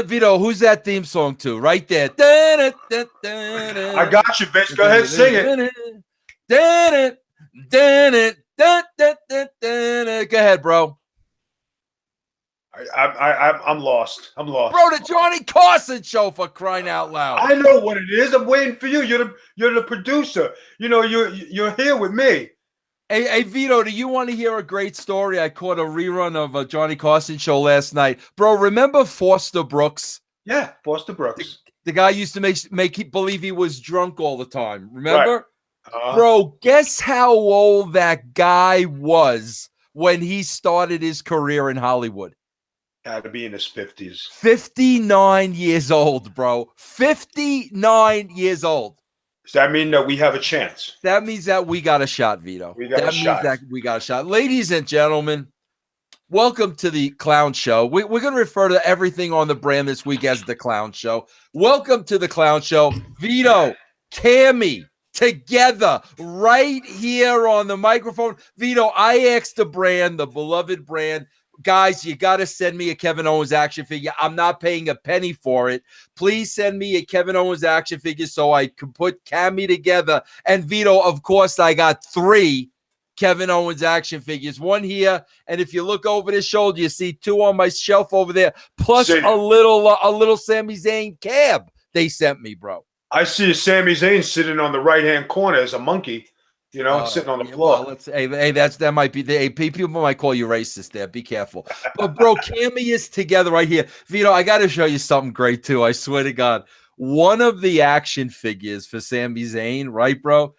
Vito, who's that theme song to? Right there. I got you, bitch. Go ahead, sing it. Go ahead, bro. I'm lost. I'm lost. Bro, the Johnny Carson show, for crying out loud. I know what it is. I'm waiting for you. You're the producer. You know, you're here with me. Hey, Vito, do you want to hear a great story? I caught a rerun of a Johnny Carson show last night. Bro, remember Foster Brooks? Yeah, Foster Brooks. The guy used to make believe he was drunk all the time. Remember? Right. Bro, guess how old that guy was when he started his career in Hollywood? Had to be in his 50s. 59 years old, bro. 59 years old. Does that mean that we have a chance? That means that we got a shot, Vito. We got a shot. That we got a shot. Ladies and gentlemen, welcome to the Clown Show. We're going to refer to everything on the brand this week as the Clown Show. Welcome to the Clown Show. Vito, Cammy, together right here on the microphone. Vito, I asked the brand, the beloved brand, guys, you got to send me a Kevin Owens action figure. I'm not paying a penny for it. Please send me a Kevin Owens action figure so I can put Cammy together. And Vito, of course, I got 3 Kevin Owens action figures. 1 here, and if you look over his shoulder, you see 2 on my shelf over there, plus a little Sami Zayn cab they sent me, bro. I see Sami Zayn sitting on the right-hand corner as a monkey. You know, sitting on the floor. Well, that might be the people might call you racist there. Be careful. But bro, Cammy is together right here. Vito, I got to show you something great too. I swear to God. One of the action figures for Sami Zayn, right, bro?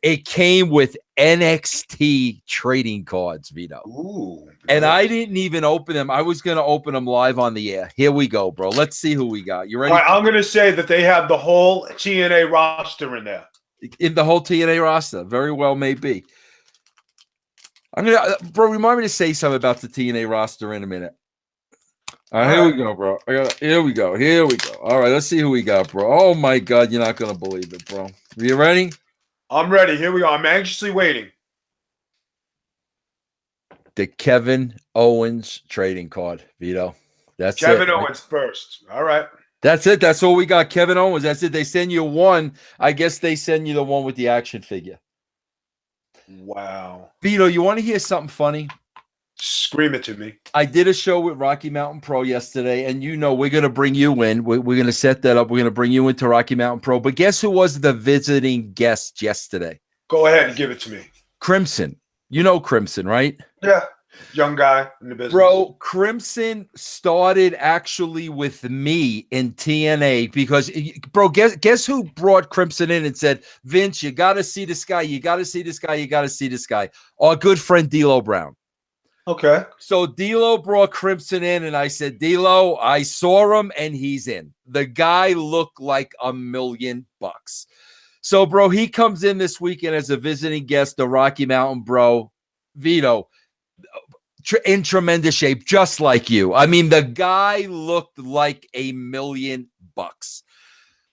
It came with NXT trading cards, Vito. Ooh. And I didn't even open them. I was going to open them live on the air. Here we go, bro. Let's see who we got. You ready? All right, I'm going to say that they have the whole TNA roster in there. In the whole TNA roster, very well may be. I'm gonna, bro. Remind me to say something about the TNA roster in a minute. All right, here we go, bro. Here we go. All right, let's see who we got, bro. Oh my God, you're not gonna believe it, bro. Are you ready? I'm ready. Here we go. I'm anxiously waiting. The Kevin Owens trading card, Vito. That's Kevin Owens first. All right. That's it. That's all we got. Kevin Owens. That's it. They send you one. I guess they send you the one with the action figure. Wow. Vito, you want to hear something funny? Scream it to me. I did a show with Rocky Mountain Pro yesterday, and you know we're going to bring you in. We're going to set that up. We're going to bring you into Rocky Mountain Pro. But guess who was the visiting guest yesterday? Go ahead and give it to me. Crimson. You know Crimson, right? Yeah. Young guy in the business. Bro, Crimson started actually with me in TNA because, bro, guess who brought Crimson in and said, Vince, you got to see this guy. You got to see this guy. You got to see this guy. Our good friend D'Lo Brown. Okay. So D'Lo brought Crimson in, and I said, D'Lo, I saw him, and he's in. The guy looked like $1 million. So, bro, he comes in this weekend as a visiting guest, the Rocky Mountain Bro. Vito, in tremendous shape, just like you. I mean, the guy looked like $1 million.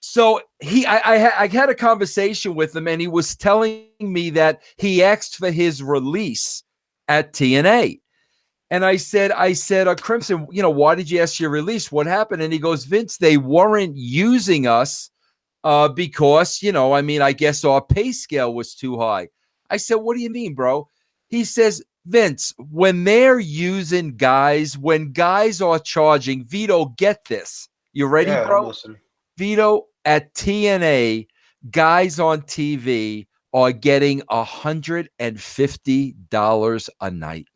So I had a conversation with him, and he was telling me that he asked for his release at TNA. And I said, Crimson, you know, why did you ask your release? What happened? And he goes, Vince, they weren't using us because, you know, I mean, I guess our pay scale was too high. I said, what do you mean, bro? He says, Vince, when they're using guys, when guys are charging, Vito, get this. You ready, bro? Vito, at TNA, guys on TV are getting $150 a night.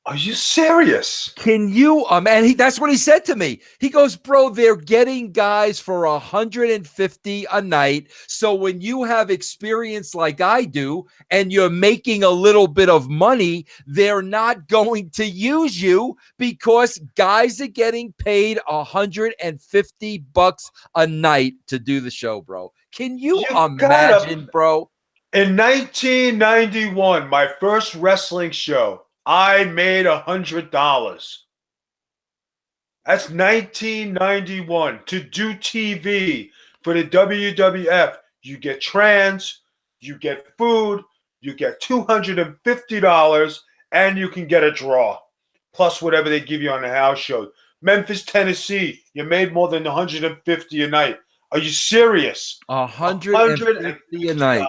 Are you serious? Can you, and that's what he said to me. He goes, bro, they're getting guys for $150 a night. So when you have experience like I do, and you're making a little bit of money, they're not going to use you because guys are getting paid $150 a night to do the show, bro. Can you imagine, bro? In 1991, my first wrestling show, I made $100. That's 1991. To do TV for the WWF, you get trans, you get food, you get $250, and you can get a draw. plus whatever they give you on the house shows. Memphis, Tennessee, you made more than 150 a night. Are you serious? 150 a night.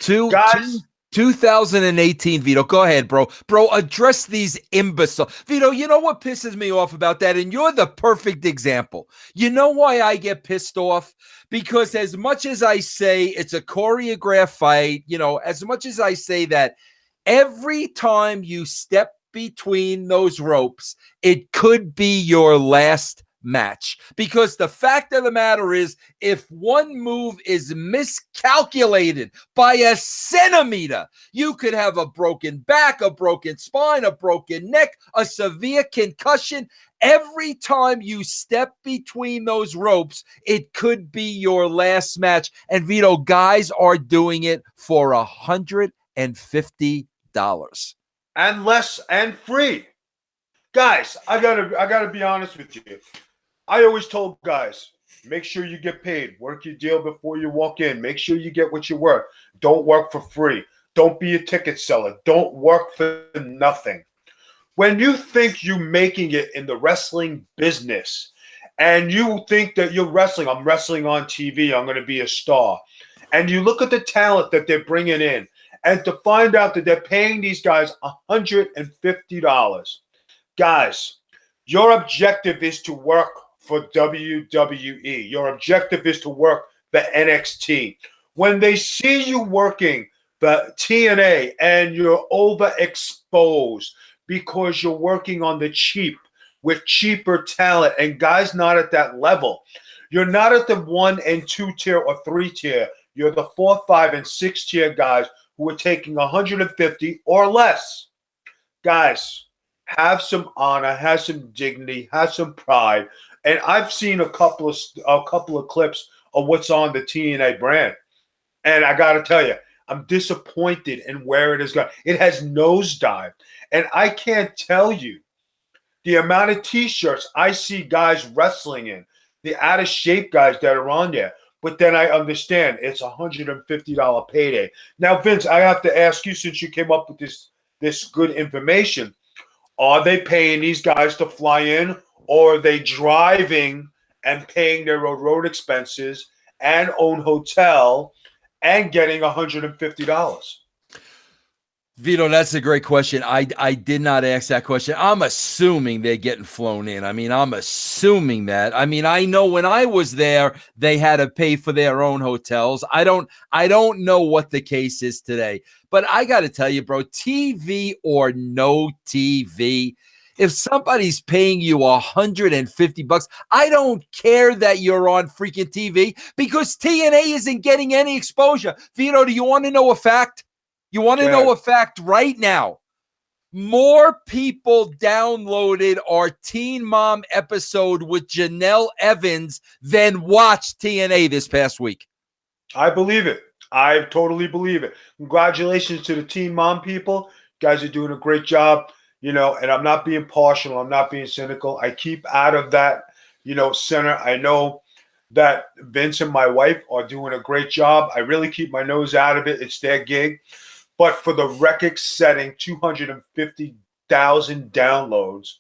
Guys, 2018, Vito. Go ahead, bro. Bro, address these imbeciles. Vito, you know what pisses me off about that? And you're the perfect example. You know why I get pissed off? Because as much as I say it's a choreographed fight, as much as I say that every time you step between those ropes, it could be your last match. Because the fact of the matter is, if one move is miscalculated by a centimeter, you could have a broken back, a broken spine, a broken neck, a severe concussion. Every time you step between those ropes, it could be your last match. And Vito, guys are doing it for $150 and less and free. Guys, I gotta be honest with you. I always told guys, make sure you get paid. Work your deal before you walk in. Make sure you get what you're worth. Don't work for free. Don't be a ticket seller. Don't work for nothing. When you think you're making it in the wrestling business and you think that you're wrestling, I'm wrestling on TV, I'm going to be a star, and you look at the talent that they're bringing in, and to find out that they're paying these guys $150. Guys, your objective is to work for WWE. Your objective is to work for NXT. When they see you working the TNA and you're overexposed because you're working on the cheap with cheaper talent and guys not at that level, you're not at the 1 and 2 tier or 3 tier. You're the 4, 5, and 6 tier guys who are taking 150 or less. Guys, have some honor, have some dignity, have some pride. And I've seen a couple of clips of what's on the TNA brand. And I got to tell you, I'm disappointed in where it has gone. It has nosedived. And I can't tell you the amount of T-shirts I see guys wrestling in, the out-of-shape guys that are on there. But then I understand it's a $150 payday. Now, Vince, I have to ask you, since you came up with this good information, are they paying these guys to fly in, or are they driving and paying their road expenses and own hotel and getting $150? Vito, that's a great question. I did not ask that question. I'm assuming they're getting flown in. I'm assuming that. I know when I was there, they had to pay for their own hotels. I don't know what the case is today. But I got to tell you, bro, TV or no TV, if somebody's paying you $150, I don't care that you're on freaking TV because TNA isn't getting any exposure. Vito, do you want to know a fact? You want to know a fact right now? More people downloaded our Teen Mom episode with Janelle Evans than watched TNA this past week. I believe it. I totally believe it. Congratulations to the Teen Mom people. You guys are doing a great job, and I'm not being partial. I'm not being cynical. I keep out of that, center. I know that Vince and my wife are doing a great job. I really keep my nose out of it. It's their gig. But for the record-setting 250,000 downloads,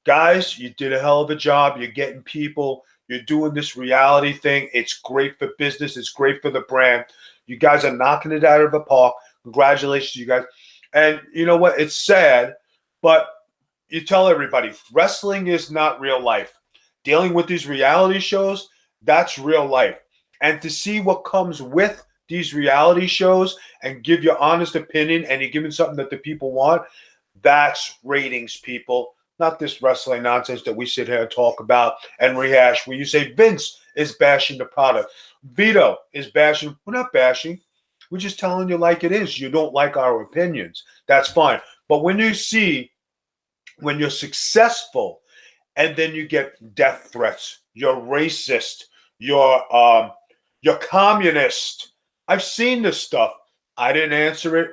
guys, you did a hell of a job. You're getting people. You're doing this reality thing. It's great for business. It's great for the brand. You guys are knocking it out of the park. Congratulations, you guys. And you know what? It's sad, but you tell everybody, wrestling is not real life. Dealing with these reality shows, that's real life. And to see what comes with these reality shows and give your honest opinion and you're giving something that the people want, that's ratings, people. Not this wrestling nonsense that we sit here and talk about and rehash where you say Vince is bashing the product. Vito is bashing. We're not bashing. We're just telling you like it is. You don't like our opinions. That's fine. But when you see, when you're successful and then you get death threats, you're racist, you're communist. I've seen this stuff. I didn't answer it.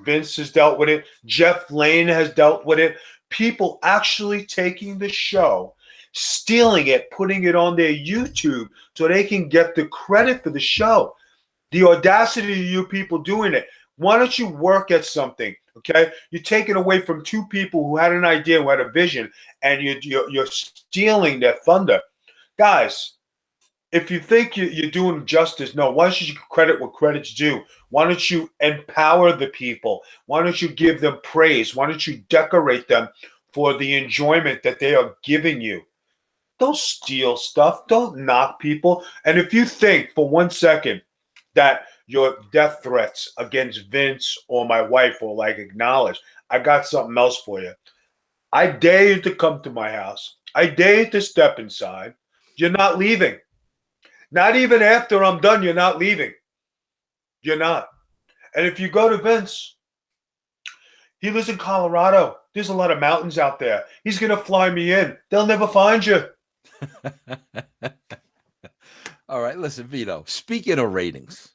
Vince has dealt with it. Jeff Lane has dealt with it. People actually taking the show, stealing it, putting it on their YouTube so they can get the credit for the show. The audacity of you people doing it. Why don't you work at something? Okay, you're taking away from two people who had an idea, who had a vision, and you're stealing their thunder, guys. If you think you're doing justice, no. Why don't you credit what credit's due? Why don't you empower the people? Why don't you give them praise? Why don't you decorate them for the enjoyment that they are giving you? Don't steal stuff. Don't knock people. And if you think for 1 second that your death threats against Vince or my wife will like acknowledge, I got something else for you. I dare you to come to my house. I dare you to step inside. You're not leaving. Not even after I'm done, you're not leaving. You're not. And if you go to Vince, he lives in Colorado. There's a lot of mountains out there. He's going to fly me in. They'll never find you. All right, listen, Vito, speaking of ratings.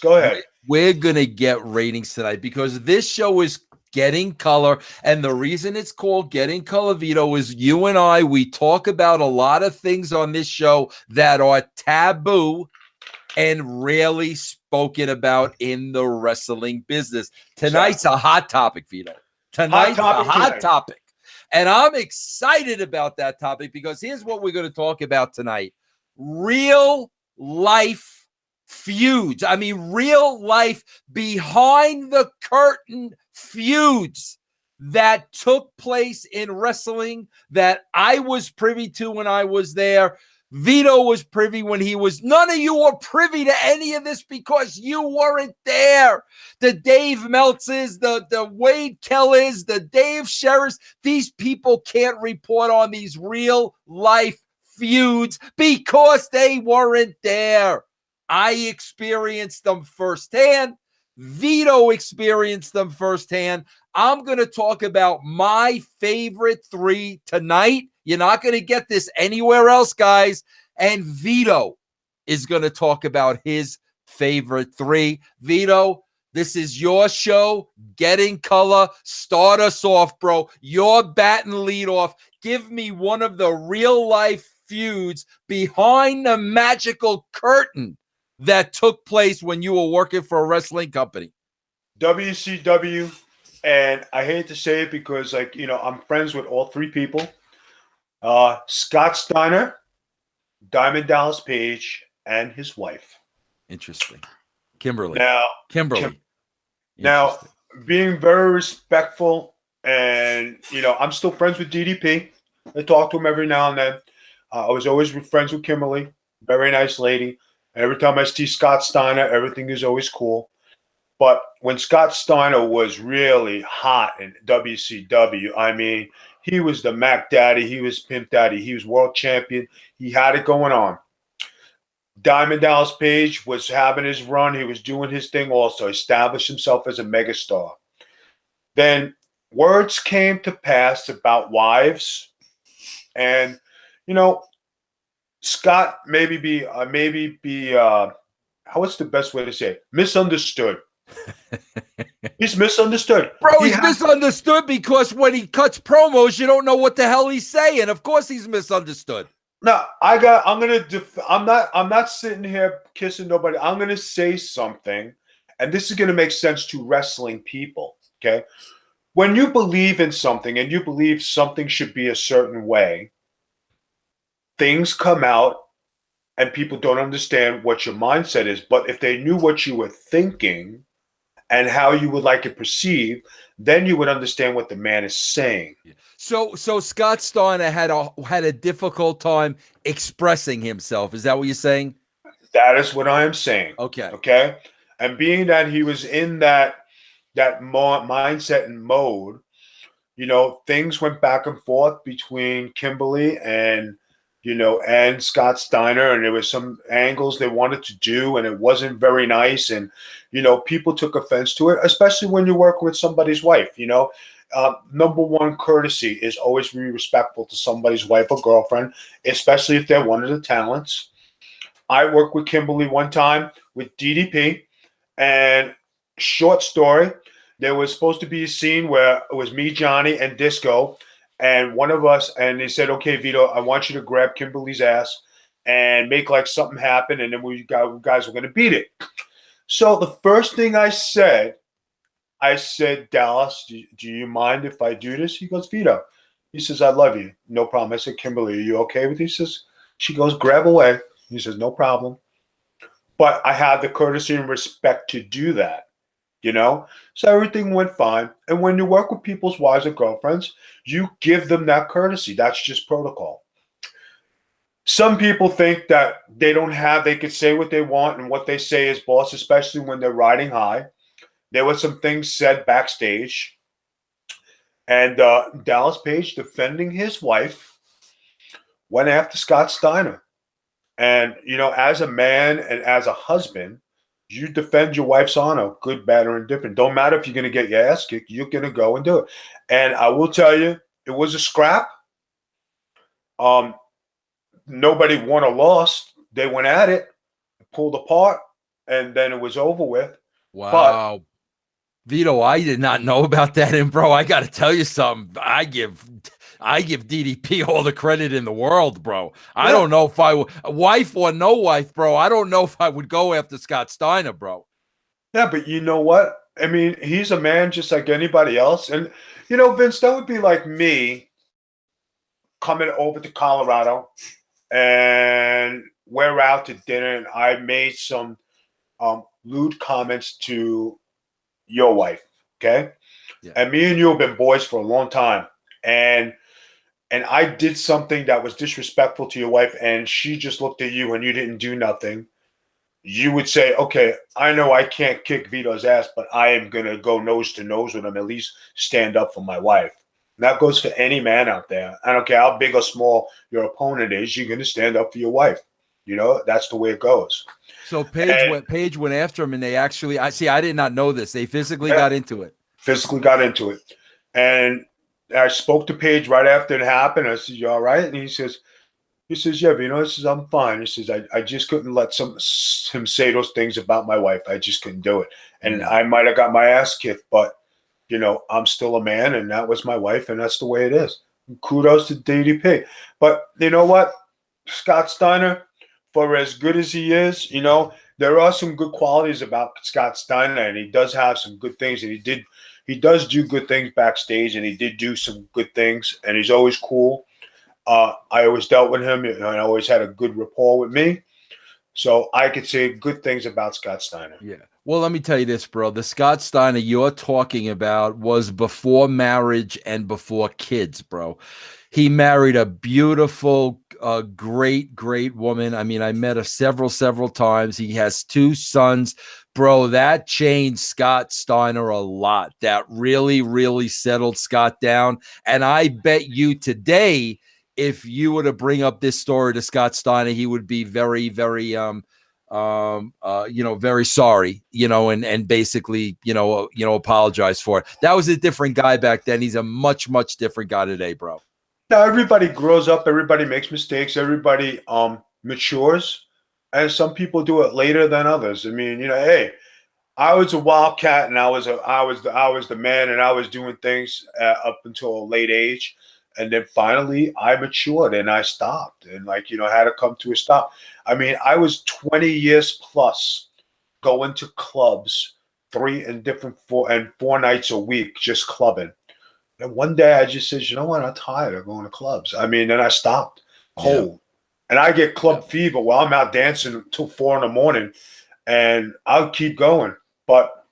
Go ahead. We're going to get ratings tonight because this show is getting color. And the reason it's called Getting Color, Vito, is you and I, we talk about a lot of things on this show that are taboo and rarely spoken about in the wrestling business. Tonight's a hot topic, Vito. Tonight's a hot topic. And I'm excited about that topic because here's what we're going to talk about tonight. Real life feuds. I mean, real life behind the curtain feuds that took place in wrestling that I was privy to when I was there. Vito was privy when he was. None of you were privy to any of this because you weren't there. The Dave Meltzers, the Wade Kellers, the Dave Sherrers, these people can't report on these real life feuds because they weren't there. I experienced them firsthand. Vito experienced them firsthand. I'm going to talk about my favorite three tonight. You're not going to get this anywhere else, guys. And Vito is going to talk about his favorite three. Vito, this is your show. Getting color. Start us off, bro. Your bat and lead off. Give me one of the real life feuds behind the magical curtain that took place when you were working for a wrestling company. WCW, and I hate to say it because, like, you know, I'm friends with all three people. Scott Steiner, Diamond Dallas Page, and his wife. Interesting. Kimberly. Now, being very respectful, and, you know, I'm still friends with DDP. I talk to him every now and then. I was always friends with Kimberly. Very nice lady. Every time I see Scott Steiner, everything is always cool. But when Scott Steiner was really hot in WCW, I mean, he was the Mac Daddy. He was Pimp Daddy. He was world champion. He had it going on. Diamond Dallas Page was having his run. He was doing his thing also, established himself as a megastar. Then words came to pass about wives. And, you know, Scott what's the best way to say it? Misunderstood. He's misunderstood. Bro, he's misunderstood because when he cuts promos, you don't know what the hell he's saying. Of course he's misunderstood. No, I'm not sitting here kissing nobody. I'm gonna say something, and this is gonna make sense to wrestling people. Okay. When you believe in something and you believe something should be a certain way, things come out and people don't understand what your mindset is. But if they knew what you were thinking and how you would like it perceived, then you would understand what the man is saying. So Scott Steiner had a difficult time expressing himself. Is that what you're saying? That is what I am saying. Okay. And being that he was in that mindset and mode, you know, things went back and forth between Kimberly and Scott Steiner, and there was some angles they wanted to do, and it wasn't very nice. And, you know, people took offense to it, especially when you work with somebody's wife. You know, number one courtesy is always be respectful to somebody's wife or girlfriend, especially if they're one of the talents. I worked with Kimberly one time with DDP, and short story, there was supposed to be a scene where it was me, Johnny, and Disco. And one of us, and they said, okay, Vito, I want you to grab Kimberly's ass and make like something happen. And then we guys were going to beat it. So the first thing I said, I said, Dallas, do you mind if I do this? He goes, Vito. He says, I love you. No problem. I said, Kimberly, are you okay with this? He says, she goes, grab away. He says, no problem. But I had the courtesy and respect to do that, you know? So everything went fine. And when you work with people's wives or girlfriends, you give them that courtesy. That's just protocol. Some people think that they could say what they want and what they say is boss, especially when they're riding high. There were some things said backstage. And Dallas Page, defending his wife, went after Scott Steiner. And, as a man and as a husband, you defend your wife's honor, good, bad, or indifferent. Don't matter if you're going to get your ass kicked, you're going to go and do it. And I will tell you, it was a scrap. Nobody won or lost. They went at it, pulled apart, and then it was over with. Wow. Vito, I did not know about that. And bro, I got to tell you something. I give DDP all the credit in the world, bro. I don't know if wife or no wife, bro. I don't know if I would go after Scott Steiner, bro. Yeah, but you know what? I mean, he's a man just like anybody else. And, Vince, that would be like me coming over to Colorado and we're out to dinner and I made some lewd comments to your wife, okay? Yeah. And me and you have been boys for a long time. And I did something that was disrespectful to your wife and she just looked at you and you didn't do nothing. You would say, okay, I know I can't kick Vito's ass, but I am going to go nose to nose with him, at least stand up for my wife. And that goes for any man out there. I don't care how big or small your opponent is, you're going to stand up for your wife. That's the way it goes. So Paige went after him and they actually, I did not know this. They physically got into it. Physically got into it. And I spoke to Paige right after it happened. I said, you all right? And he says, yeah, Vito, he says, I'm fine. He says, I just couldn't let him say those things about my wife. I just couldn't do it. And I might have got my ass kicked, but, I'm still a man and that was my wife and that's the way it is. Kudos to DDP. But you know what? Scott Steiner, for as good as he is, there are some good qualities about Scott Steiner and he does have some good things and he does do good things backstage and he did do some good things and he's always cool. I always dealt with him and I always had a good rapport with me. So I could say good things about Scott Steiner. Yeah. Well, let me tell you this, bro. The Scott Steiner you're talking about was before marriage and before kids, bro. He married a beautiful, great, great woman. I mean, I met her several times. He has 2 sons. Bro, that changed Scott Steiner a lot. That really, really settled Scott down. And I bet you today, if you were to bring up this story to Scott Steiner, he would be very, very, very sorry, and basically, apologize for it. That was a different guy back then. He's a much, much different guy today, bro. Now, everybody grows up. Everybody makes mistakes. Everybody matures. And some people do it later than others. I mean, hey, I was a wildcat and I was the man and I was doing things up until a late age. And then finally I matured and I stopped and had to come to a stop. I mean, I was 20 years plus going to clubs 4 nights a week, just clubbing. And one day I just said, you know what? I'm tired of going to clubs. I mean, then I stopped cold. Yeah. And I get club fever while I'm out dancing until 4 a.m. and I'll keep going. But,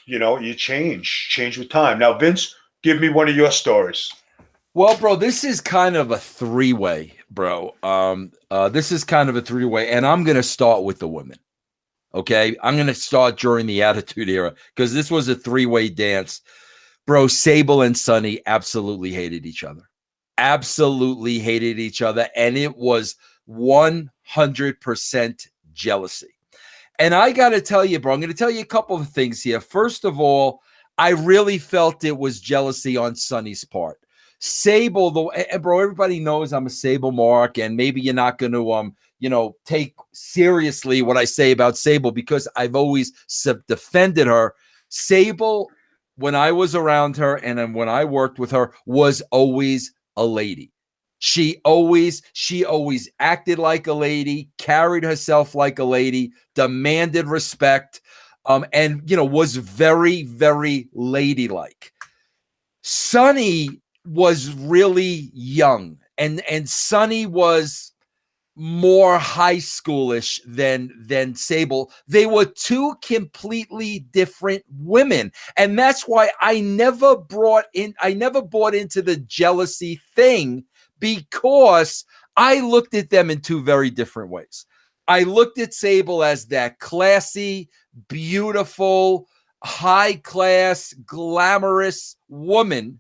you change with time. Now, Vince, give me one of your stories. Well, bro, this is kind of a 3-way, bro. This is kind of a 3-way, and I'm going to start with the women. Okay? I'm going to start during the Attitude Era because this was a 3-way dance. Bro, Sable and Sonny absolutely hated each other. Absolutely hated each other, and it was 100% jealousy. And I got to tell you, bro, I'm going to tell you a couple of things here. First of all, I really felt it was jealousy on Sonny's part. Sable, and bro, everybody knows I'm a Sable mark, and maybe you're not going to, take seriously what I say about Sable because I've always defended her. Sable, when I was around her and then when I worked with her, was always a lady. She always acted like a lady, carried herself like a lady, demanded respect. and was very, very ladylike. Sonny was really young, and Sonny was more high schoolish than Sable. They were two completely different women, and that's why I never bought into the jealousy thing, because I looked at them in two very different ways. I looked at Sable as that classy, beautiful, high class, glamorous woman,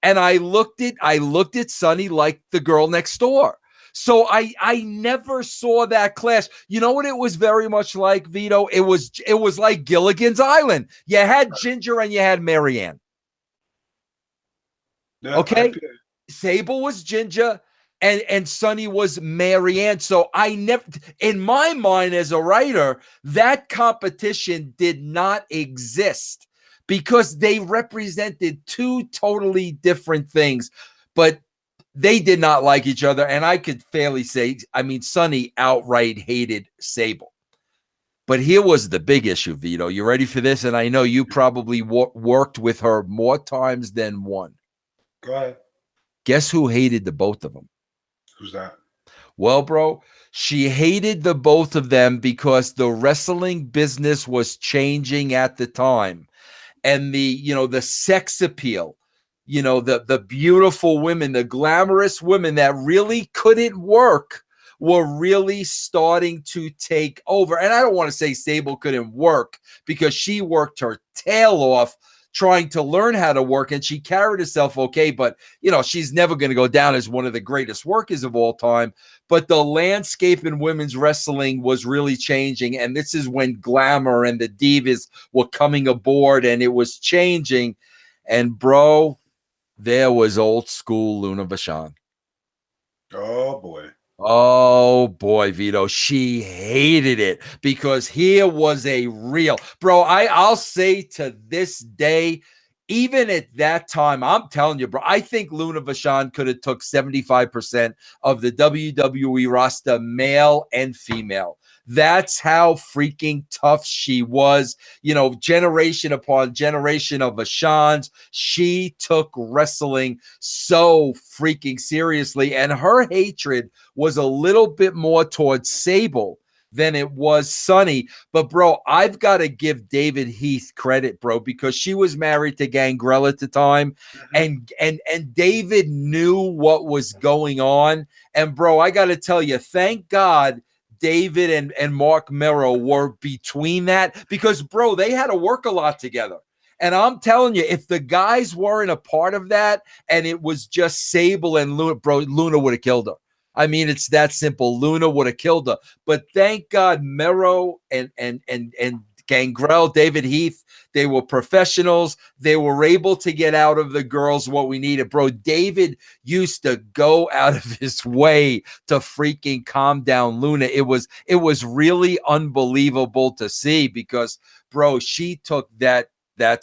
and I looked at Sonny like the girl next door. So I never saw that clash. You know what it was very much like, Vito? It was like Gilligan's Island. You had Ginger and you had Marianne. Yeah, Okay? Sable was Ginger and Sonny was Marianne. So I never, in my mind as a writer, that competition did not exist because they represented two totally different things. But they did not like each other, and I could fairly say, Sonny outright hated Sable. But here was the big issue, Vito. You ready for this? And I know you probably worked with her more times than one. Go ahead. Guess who hated the both of them? Who's that? Well, bro, she hated the both of them because the wrestling business was changing at the time. And the sex appeal, the beautiful women, the glamorous women that really couldn't work were really starting to take over. And I don't want to say Sable couldn't work, because she worked her tail off trying to learn how to work, and she carried herself okay, but she's never going to go down as one of the greatest workers of all time. But the landscape in women's wrestling was really changing, and this is when glamour and the divas were coming aboard, and it was changing. And bro, there was old school Luna Vachon. Oh boy, Vito. She hated it because here was a real bro. I'll say to this day, even at that time, I'm telling you, bro, I think Luna Vachon could have took 75% of the WWE roster, male and female. That's how freaking tough she was. Generation upon generation of Vachons. She took wrestling so freaking seriously, and her hatred was a little bit more towards Sable than it was Sonny. But bro, I've got to give David Heath credit, bro, because she was married to Gangrel at the time, and David knew what was going on. And bro, I got to tell you, thank God David and Mark Mero were between that, because bro, they had to work a lot together. And I'm telling you, if the guys weren't a part of that and it was just Sable and Luna, bro, Luna would have killed her. It's that simple. Luna would have killed her. But thank God Mero and Gangrel, David Heath, they were professionals. They were able to get out of the girls what we needed. Bro, David used to go out of his way to freaking calm down Luna. It was really unbelievable to see, because, bro, she took that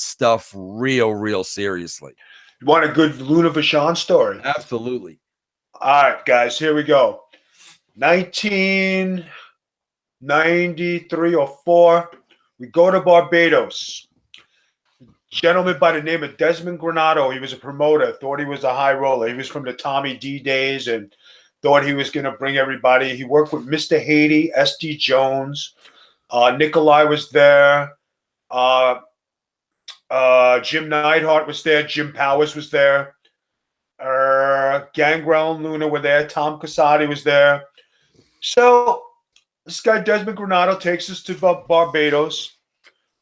stuff real seriously. You want a good Luna Vachon story? Absolutely. All right, guys, here we go. 1993 or 4, we go to Barbados. Gentleman by the name of Desmond Granado, he was a promoter, thought he was a high roller. He was from the Tommy D days and thought he was going to bring everybody. He worked with Mr. Haiti, S.D. Jones. Nikolai was there. Jim Neidhart was there. Jim Powers was there. Gangrel and Luna were there. Tom Casati was there. So this guy Desmond Granado takes us to Barbados.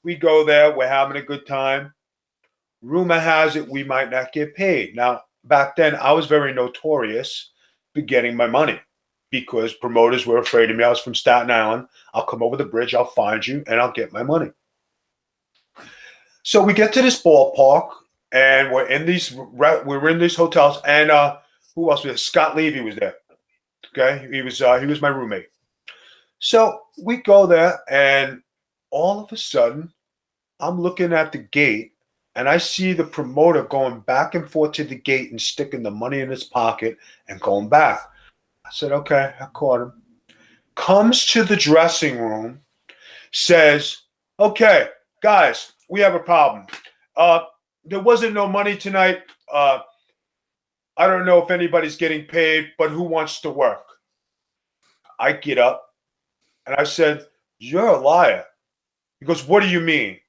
We go there. We're having a good time. Rumor has it we might not get paid. Now, back then, I was very notorious for getting my money, because promoters were afraid of me. I was from Staten Island. I'll come over the bridge. I'll find you, and I'll get my money. So we get to this ballpark, and we're in these hotels, and who else was there? Scott Levy was there. Okay, he was my roommate. So we go there, and all of a sudden, I'm looking at the gate, and I see the promoter going back and forth to the gate and sticking the money in his pocket and going back. I said, okay, I caught him. Comes to the dressing room, says, okay, Guys, we have a problem. There wasn't no money tonight. I don't know if anybody's getting paid, but who wants to work? I get up and I said, you're a liar. He goes, what do you mean?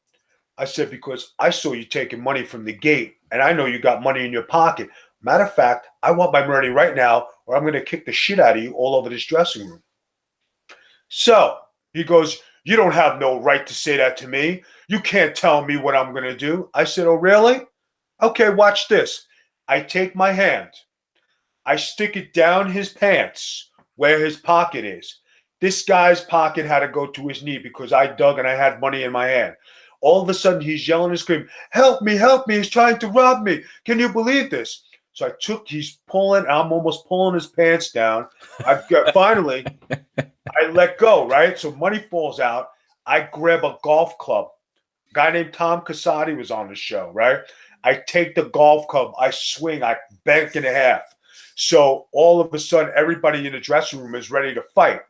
I said, because I saw you taking money from the gate and I know you got money in your pocket. Matter of fact, I want my money right now or I'm going to kick the shit out of you all over this dressing room. So he goes, you don't have no right to say that to me. You can't tell me what I'm going to do. I said, oh, really? Okay, watch this. I take my hand. I stick it down his pants where his pocket is. This guy's pocket had to go to his knee because I dug and I had money in my hand. All of a sudden, he's yelling and screaming, help me, he's trying to rob me. Can you believe this? So he's pulling, I'm almost pulling his pants down. Finally, I let go, right? So money falls out. I grab a golf club. A guy named Tom Casati was on the show, right? I take the golf club. I swing. I bank in half. So all of a sudden, everybody in the dressing room is ready to fight.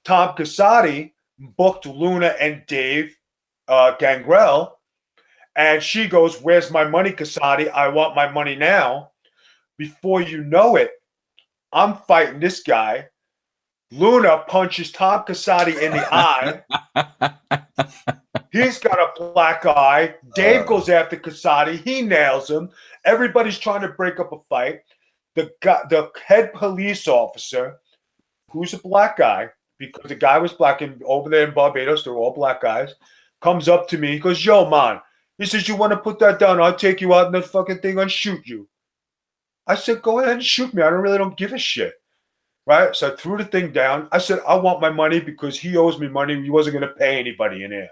Tom Casati booked Luna and Dave Gangrel, and she goes, where's my money, Casati? I want my money now. Before you know it, I'm fighting this guy. Luna punches Tom Casati in the eye. He's got a black eye. Dave goes after Casati. He nails him. Everybody's trying to break up a fight. The head police officer, who's a black guy, because the guy was black, and over there in Barbados, they're all black guys, comes up to me. He goes, yo, man. He says, you want to put that down? I'll take you out in the fucking thing and shoot you. I said, go ahead and shoot me. I don't give a shit. Right? So I threw the thing down. I said, I want my money because he owes me money. He wasn't going to pay anybody in here.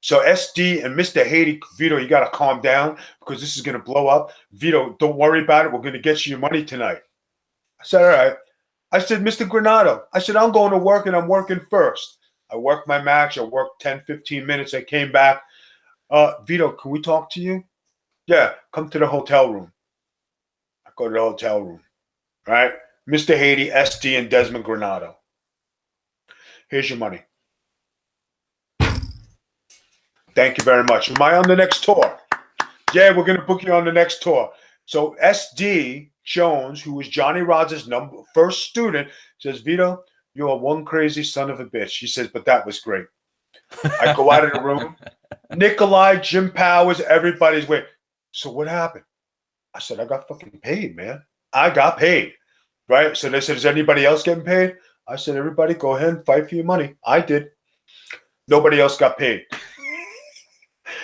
So SD and Mr. Haiti, Vito, you got to calm down because this is going to blow up. Vito, don't worry about it. We're going to get you your money tonight. I said, all right. I said, Mr. Granado, I said, I'm going to work and I'm working first. I worked my match. I worked 10, 15 minutes. I came back. Vito, can we talk to you? Yeah, come to the hotel room. I go to the hotel room. Right? Mr. Haiti, SD, and Desmond Granado. Here's your money. Thank you very much. Am I on the next tour? Yeah, we're going to book you on the next tour. So SD Jones, who was Johnny Rods' first student, says, Vito, you are one crazy son of a bitch. She says, but that was great. I go out of the room. Nikolai, Jim Powers, everybody's waiting. So what happened? I said, I got fucking paid, man. I got paid. Right? So they said, is anybody else getting paid? I said, everybody go ahead and fight for your money. I did. Nobody else got paid.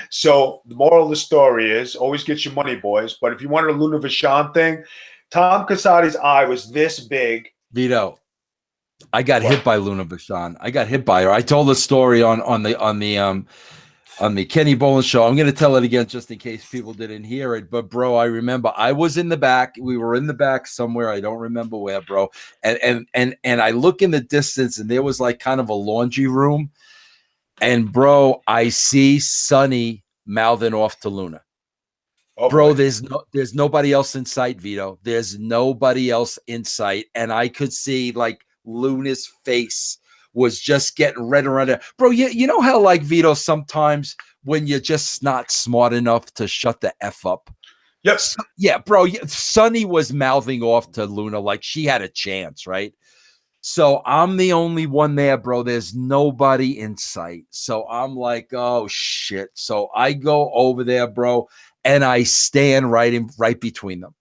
So the moral of the story is always get your money, boys. But if you wanted a Luna Vachon thing, Tom Casati's eye was this big. Vito, I got hit by Luna Vachon. I got hit by her. I told the story on the Kenny Bolin show. I'm going to tell it again just in case people didn't hear it. But bro, I remember I was in the back. We were in the back somewhere. I don't remember where, bro. And I look in the distance, and there was like kind of a laundry room. And bro, I see Sonny mouthing off to Luna. Oh, bro, boy. There's nobody else in sight, Vito. There's nobody else in sight. And I could see like Luna's face was just getting red and red. Bro, you know how like Vito, sometimes when you're just not smart enough to shut the F up. Yep. Yeah, bro. Sonny was mouthing off to Luna like she had a chance, right? So I'm the only one there, bro. There's nobody in sight. So I'm like, oh shit. So I go over there, bro, and I stand right between them.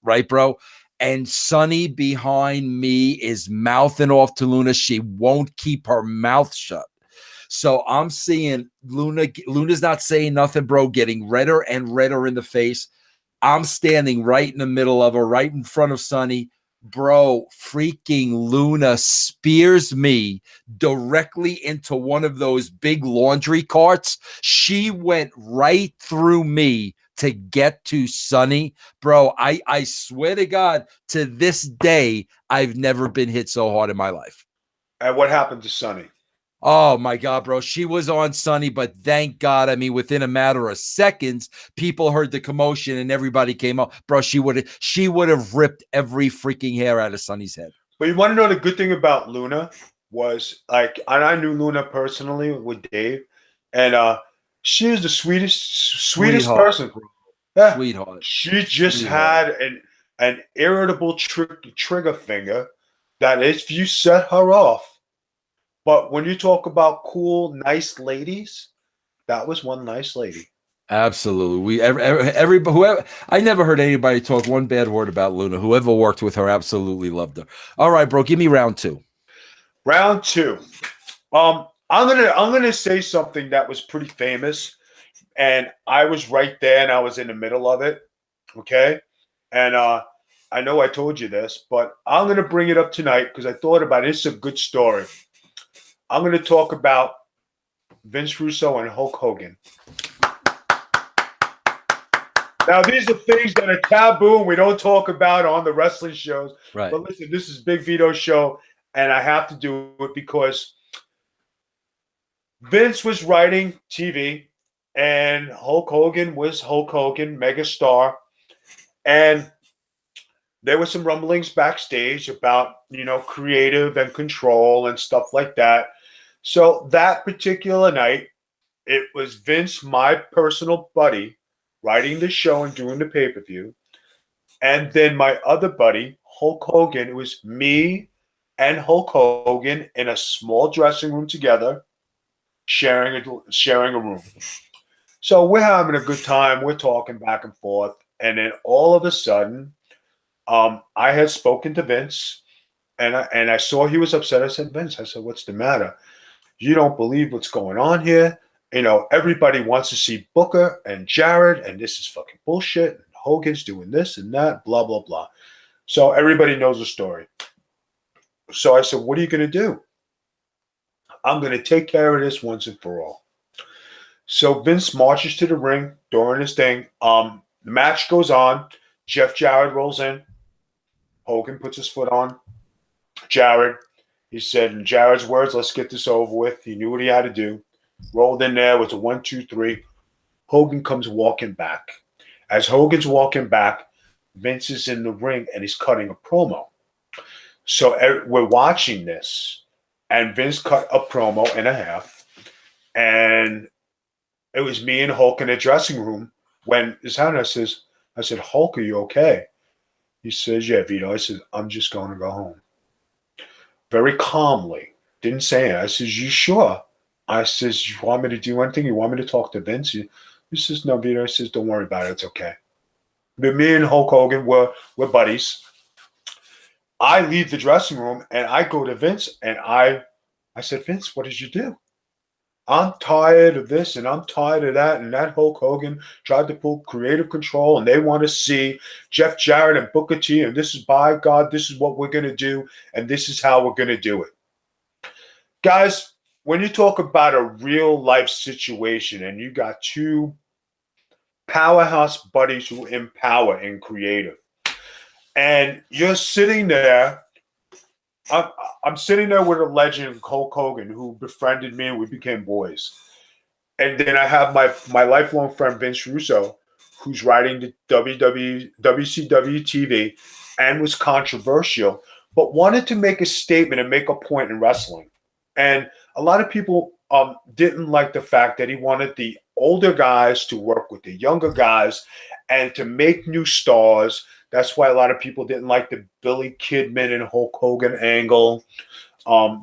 Right, bro? And Sonny behind me is mouthing off to Luna. She won't keep her mouth shut. So I'm seeing Luna's not saying nothing, bro, getting redder and redder in the face. I'm standing right in the middle of her, right in front of Sonny. Bro, freaking Luna spears me directly into one of those big laundry carts. She went right through me to get to Sonny. Bro, I swear to God, to this day, I've never been hit so hard in my life. And what happened to Sonny? Oh my God, bro. She was on Sonny, but thank God. I mean, within a matter of seconds, people heard the commotion and everybody came up. Bro, she would have ripped every freaking hair out of Sonny's head. But you want to know the good thing about Luna? was like, and I knew Luna personally with Dave, and she is the sweetest Sweetheart, person. Yeah, sweetheart, she just sweetheart. had an irritable trigger finger that if you set her off. But when you talk about cool, nice ladies, that was one nice lady. Absolutely. Everybody, whoever, I never heard anybody talk one bad word about Luna. Whoever worked with her absolutely loved her. All right, bro, give me round two. Round two. I'm gonna say something that was pretty famous, and I was right there, and I was in the middle of it. Okay, and I know I told you this, but I'm gonna bring it up tonight because I thought about it. It's a good story. I'm gonna talk about Vince Russo and Hulk Hogan. Now, these are things that are taboo and we don't talk about on the wrestling shows. Right. But listen, this is Big Vito's show, and I have to do it because Vince was writing TV, and Hulk Hogan was Hulk Hogan, megastar. And there were some rumblings backstage about, creative and control and stuff like that. So that particular night, it was Vince, my personal buddy, writing the show and doing the pay-per-view. And then my other buddy, Hulk Hogan, it was me and Hulk Hogan in a small dressing room together, sharing a room. So we're having a good time. We're talking back and forth. And then all of a sudden, I had spoken to Vince, and I saw he was upset. I said, Vince, I said, what's the matter? You don't believe what's going on here. Everybody wants to see Booker and Jared, and this is fucking bullshit. And Hogan's doing this and that, blah, blah, blah. So everybody knows the story. So I said, what are you going to do? I'm going to take care of this once and for all. So Vince marches to the ring during his thing. The match goes on. Jeff Jarrett rolls in. Hogan puts his foot on Jared. He said, in Jared's words, let's get this over with. He knew what he had to do. Rolled in there. It was a 1, 2, 3. Hogan comes walking back. As Hogan's walking back, Vince is in the ring and he's cutting a promo. So we're watching this, and Vince cut a promo and a half, and it was me and Hulk in the dressing room when his hand, I said, Hulk, are you okay? He says, yeah, Vito. I said, I'm just going to go home. Very calmly. Didn't say it. I says, you sure? I says, you want me to do anything? You want me to talk to Vince? He says, no, Vito. I says, don't worry about it. It's okay. But me and Hulk Hogan were buddies. I leave the dressing room and I go to Vince and I said, Vince, what did you do? I'm tired of this and I'm tired of that. And that Hulk Hogan tried to pull creative control and they want to see Jeff Jarrett and Booker T. And this is, by God, this is what we're going to do. And this is how we're going to do it. Guys, when you talk about a real life situation and you got two powerhouse buddies who empower and creative, and you're sitting there, I'm sitting there with a legend, Hulk Hogan, who befriended me and we became boys. And then I have my lifelong friend, Vince Russo, who's writing the WCW TV and was controversial, but wanted to make a statement and make a point in wrestling. And a lot of people didn't like the fact that he wanted the older guys to work with the younger guys and to make new stars. That's why a lot of people didn't like the Billy Kidman and Hulk Hogan angle.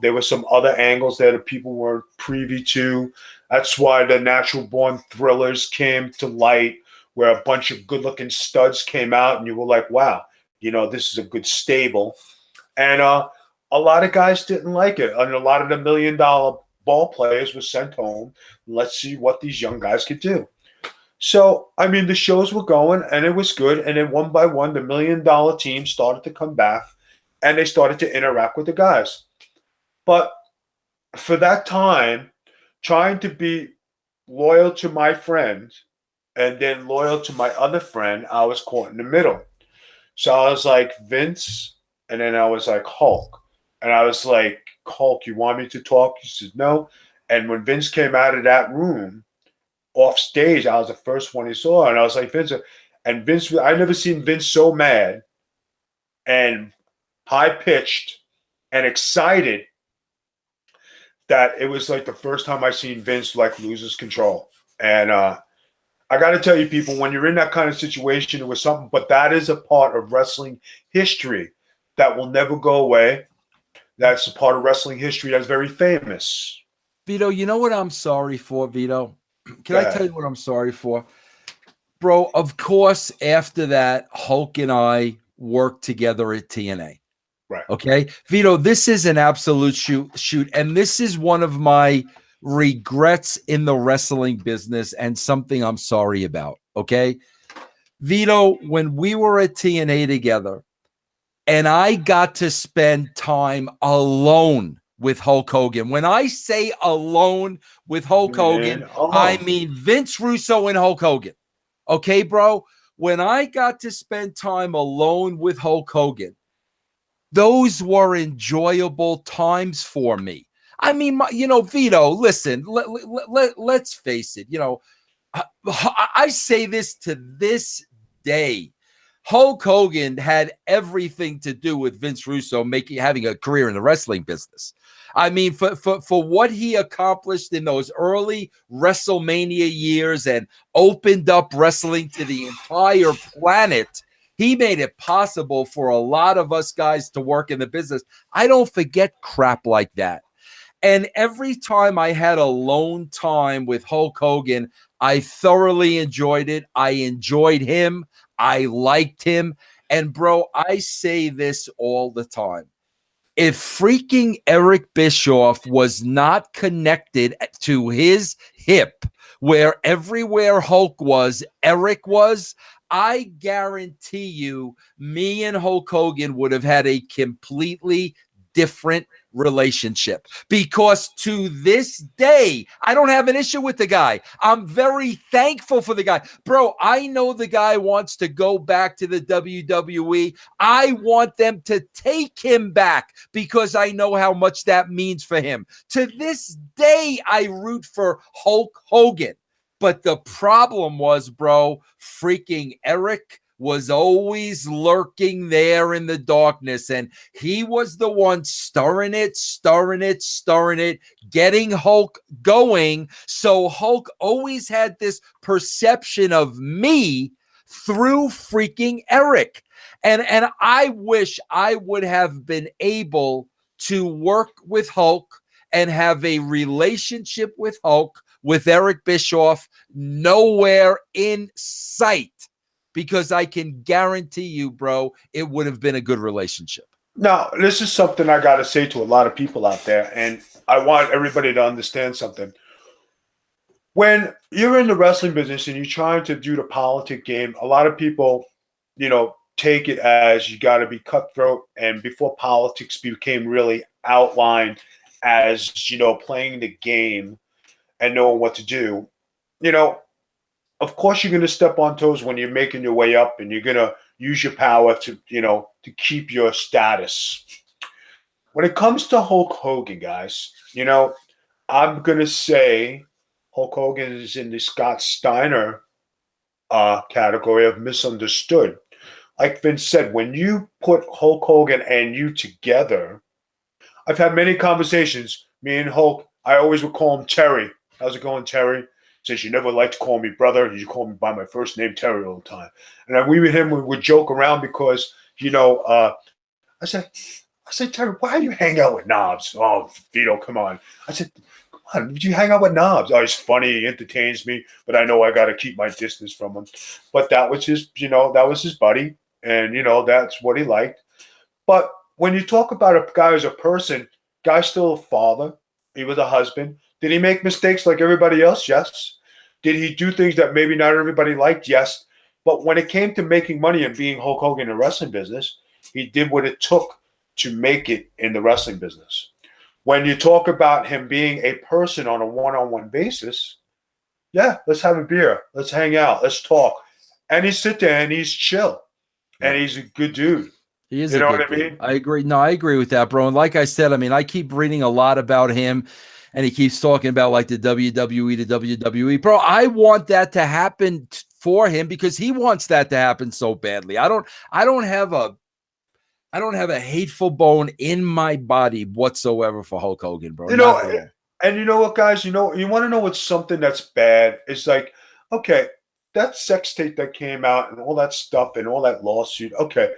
There were some other angles that people weren't privy to. That's why the Natural Born Thrillers came to light, where a bunch of good-looking studs came out, and you were like, wow, this is a good stable. And a lot of guys didn't like it. And a lot of the $1 million ball players were sent home. Let's see what these young guys could do. So, I mean, the shows were going, and it was good. And then one by one, the $1 million team started to come back, and they started to interact with the guys. But for that time, trying to be loyal to my friend and then loyal to my other friend, I was caught in the middle. So I was like, Vince, and then I was like, Hulk. And I was like, Hulk, you want me to talk? He said, no. And when Vince came out of that room, off stage, I was the first one he saw. And I was like, Vince, and Vince, I never seen Vince so mad and high pitched and excited that it was like the first time I seen Vince like lose his control. And I got to tell you, people, when you're in that kind of situation, it was something. But that is a part of wrestling history that will never go away. That's a part of wrestling history that's very famous. Vito, you know what I'm sorry for, Vito? Can Go I tell ahead. you what I'm sorry for? Bro, of course, after that, Hulk and I worked together at TNA. Right. Okay. Vito, this is an absolute shoot. And this is one of my regrets in the wrestling business and something I'm sorry about. Okay. Vito, when we were at TNA together and I got to spend time alone with Hulk Hogan, when I say alone with Hulk Hogan, I mean Vince Russo and Hulk Hogan. Okay, bro. When I got to spend time alone with Hulk Hogan, those were enjoyable times for me. I mean, Vito, listen, let's face it. I say this to this day. Hulk Hogan had everything to do with Vince Russo having a career in the wrestling business. I mean, for what he accomplished in those early WrestleMania years and opened up wrestling to the entire planet, he made it possible for a lot of us guys to work in the business. I don't forget crap like that. And every time I had alone time with Hulk Hogan, I thoroughly enjoyed it. I enjoyed him. I liked him. And bro, I say this all the time. If freaking Eric Bischoff was not connected to his hip, where everywhere Hulk was, Eric was, I guarantee you, me and Hulk Hogan would have had a completely different relationship, because to this day, I don't have an issue with the guy. I'm very thankful for the guy. Bro, I know the guy wants to go back to the WWE. I want them to take him back because I know how much that means for him. To this day, I root for Hulk Hogan. But the problem was, bro, freaking Eric was always lurking there in the darkness. And he was the one stirring it, getting Hulk going. So Hulk always had this perception of me through freaking Eric. And I wish I would have been able to work with Hulk and have a relationship with Hulk with Eric Bischoff nowhere in sight, because I can guarantee you, bro, it would have been a good relationship. Now, this is something I got to say to a lot of people out there, and I want everybody to understand something. When you're in the wrestling business and you're trying to do the politic game, a lot of people, take it as you got to be cutthroat. And before politics became really outlined as, playing the game and knowing what to do, of course you're going to step on toes when you're making your way up, and you're going to use your power to, to keep your status. When it comes to Hulk Hogan, guys, I'm going to say Hulk Hogan is in the Scott Steiner category of misunderstood. Like Vince said, when you put Hulk Hogan and you together, I've had many conversations. Me and Hulk, I always would call him Terry. How's it going, Terry? Since you never liked to call me brother, you call me by my first name, Terry, all the time. And then we with him would joke around because, I said, Terry, why do you hang out with knobs? Oh, Vito, come on. I said, come on, you hang out with knobs? Oh, he's funny, he entertains me, but I know I got to keep my distance from him. But that was his, that was his buddy, and, that's what he liked. But when you talk about a guy as a person, guy's still a father. He was a husband. Did he make mistakes like everybody else? Yes. Did he do things that maybe not everybody liked? Yes. But when it came to making money and being Hulk Hogan in the wrestling business, he did what it took to make it in the wrestling business. When you talk about him being a person on a one-on-one basis, yeah, let's have a beer. Let's hang out. Let's talk. And he's sit there and he's chill. And he's a good dude. He is, you know what I mean? I agree. No, I agree with that, bro. And like I said, I mean, I keep reading a lot about him, and he keeps talking about like the WWE to WWE. Bro, I want that to happen for him because he wants that to happen so badly. I don't have a hateful bone in my body whatsoever for Hulk Hogan, bro. And you know what, guys? You want to know what's something that's bad? It's like, okay, that sex tape that came out and all that stuff and all that lawsuit. Okay,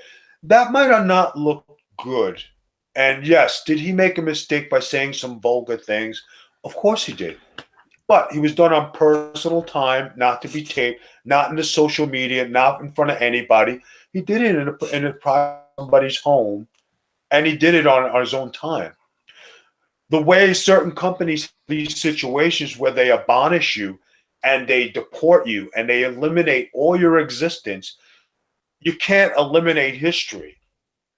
that might have not looked good. And yes, did he make a mistake by saying some vulgar things? Of course he did. But he was done on personal time, not to be taped, not in the social media, not in front of anybody. He did it in a private somebody's home, and he did it on his own time. The way certain companies these situations where they abolish you and they deport you and they eliminate all your existence, you can't eliminate history.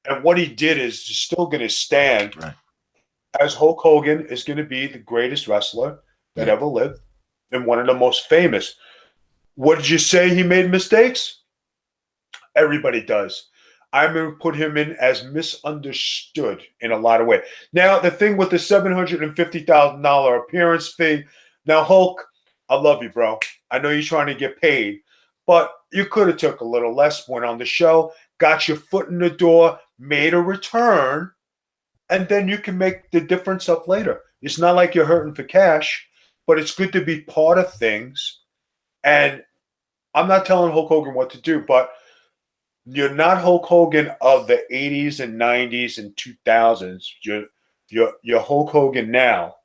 And what he did is still going to stand Right. as Hulk Hogan is going to be the greatest wrestler that ever lived and one of the most famous. What did you say? He made mistakes? Everybody does. I'm going to put him in as misunderstood in a lot of ways. Now, the thing with the $750,000 appearance fee. Now, Hulk, I love you, bro. I know you're trying to get paid, but you could have took a little less, went on the show, got your foot in the door, made a return, and then you can make the difference up later. It's not like you're hurting for cash, but it's good to be part of things. And I'm not telling Hulk Hogan what to do, but you're not Hulk Hogan of the 80s and 90s and 2000s. You're Hulk Hogan now.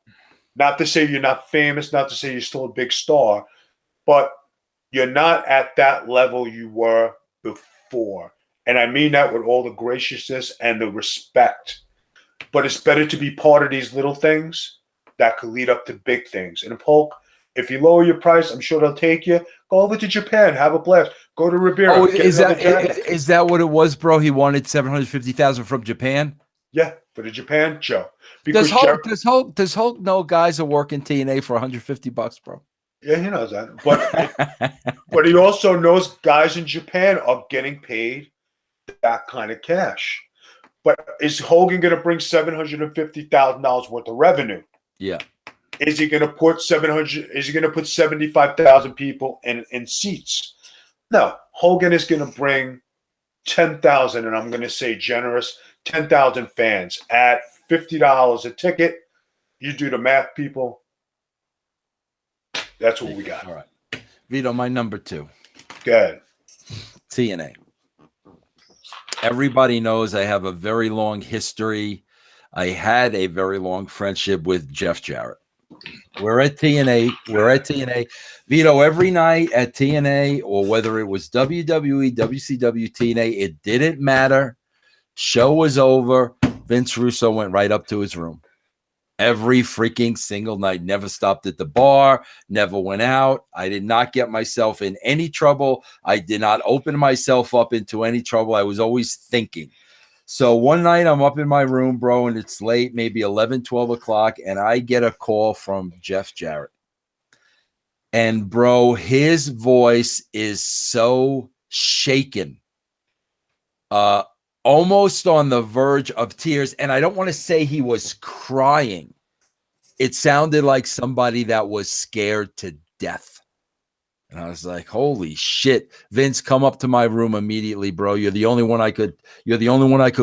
Not to say you're not famous, not to say you're still a big star, but you're not at that level you were before. And I mean that with all the graciousness and the respect. But it's better to be part of these little things that could lead up to big things. And Hulk, if you lower your price, I'm sure they'll take you. Go over to Japan, have a blast. Go to Ribeira. Oh, is that what it was, bro? He wanted 750,000 from Japan. Yeah, for the Japan show. Does Hulk know guys are working TNA for $150, bro? Yeah, he knows that. But he also knows guys in Japan are getting paid that kind of cash. But is Hogan going to bring $750,000 worth of revenue? Yeah. Is he going to put 75,000 people in seats? No. Hogan is going to bring 10,000, and I'm going to say generous, 10,000 fans at $50 a ticket. You do the math, people. That's what we got. All right. Vito, my number 2. Good. TNA. Everybody knows I have a very long history. I had a very long friendship with Jeff Jarrett. We're at TNA. Vito, every night at TNA, or whether it was WWE, WCW, TNA, it didn't matter. Show was over. Vince Russo went right up to his room. Every freaking single night. Never stopped at the bar. Never went out. I did not get myself in any trouble. I did not open myself up into any trouble. I was always thinking. So one night I'm up in my room, bro, and it's late, maybe 11, 12 o'clock, and I get a call from Jeff Jarrett. And, bro, his voice is so shaken, almost on the verge of tears. And I don't want to say he was crying. It sounded like somebody that was scared to death. And I was like, holy shit. Vince, come up to my room immediately, bro. You're the only one I could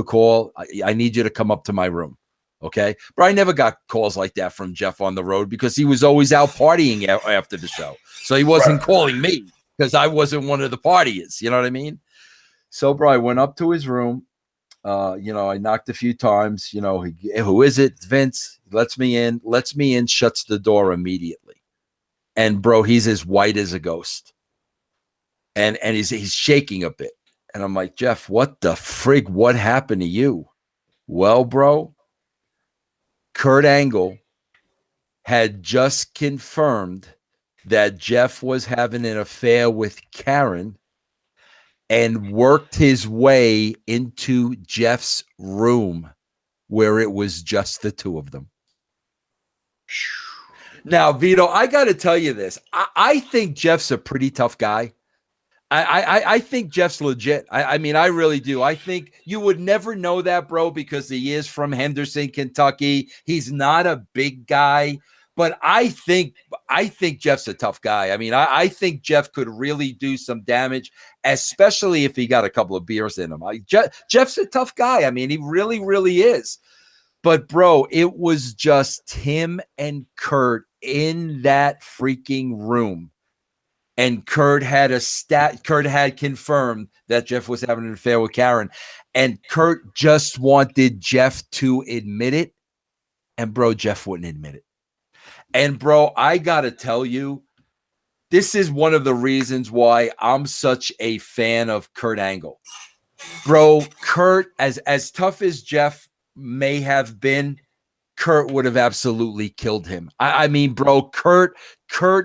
call. I need you to come up to my room. Okay. But I never got calls like that from Jeff on the road because he was always out partying after the show. So he wasn't calling me because I wasn't one of the partiers. You know what I mean? So, bro, I went up to his room. I knocked a few times. Who is it? Vince. Lets me in, shuts the door immediately. And, bro, he's as white as a ghost. And he's shaking a bit. And I'm like, Jeff, what the frig? What happened to you? Well, bro, Kurt Angle had just confirmed that Jeff was having an affair with Karen and worked his way into Jeff's room where it was just the two of them. Now, Vito, I got to tell you this. I think Jeff's a pretty tough guy. I think Jeff's legit. I mean, I really do. I think you would never know that, bro, because he is from Henderson, Kentucky. He's not a big guy, but I think Jeff's a tough guy. I mean, I think Jeff could really do some damage, especially if he got a couple of beers in him. Jeff's a tough guy. I mean, he really, really is. But bro, it was just Tim and Kurt in that freaking room. And Kurt had confirmed that Jeff was having an affair with Karen. And Kurt just wanted Jeff to admit it. And bro, Jeff wouldn't admit it. And bro, I gotta tell you, this is one of the reasons why I'm such a fan of Kurt Angle. Bro, Kurt, as tough as Jeff may have been, Kurt would have absolutely killed him. I mean, bro, Kurt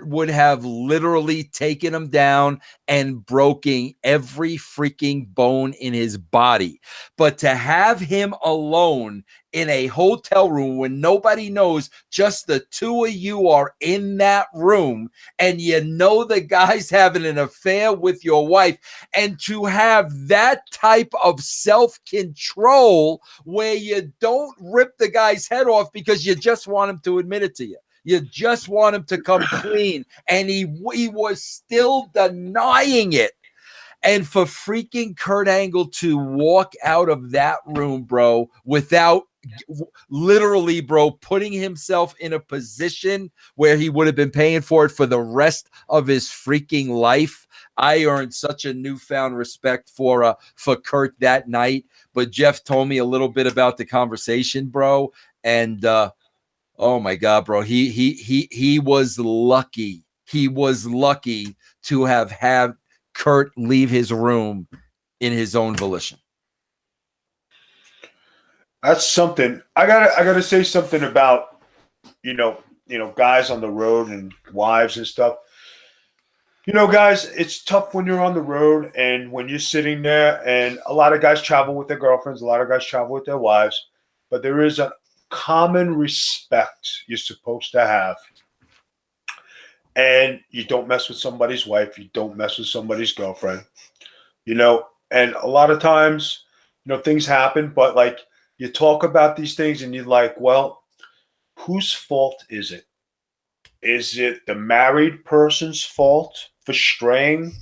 would have literally taken him down and broken every freaking bone in his body. But to have him alone in a hotel room when nobody knows, just the two of you are in that room, and you know the guy's having an affair with your wife, and to have that type of self-control where you don't rip the guy's head off because you just want him to admit it to you. You just want him to come clean, and he was still denying it. And for freaking Kurt Angle to walk out of that room, bro, without literally, bro, putting himself in a position where he would have been paying for it for the rest of his freaking life, I earned such a newfound respect for Kurt that night. But Jeff told me a little bit about the conversation, bro, and oh my God, bro, he was lucky. He was lucky to have had Kurt leave his room in his own volition. That's something. I gotta say something about guys on the road and wives and stuff. Guys, it's tough when you're on the road and when you're sitting there, and a lot of guys travel with their girlfriends, a lot of guys travel with their wives, but there is a common respect you're supposed to have. And you don't mess with somebody's wife, you don't mess with somebody's girlfriend, and a lot of times, things happen, but like you talk about these things and you're like, well, whose fault is it? Is it the married person's fault for straying,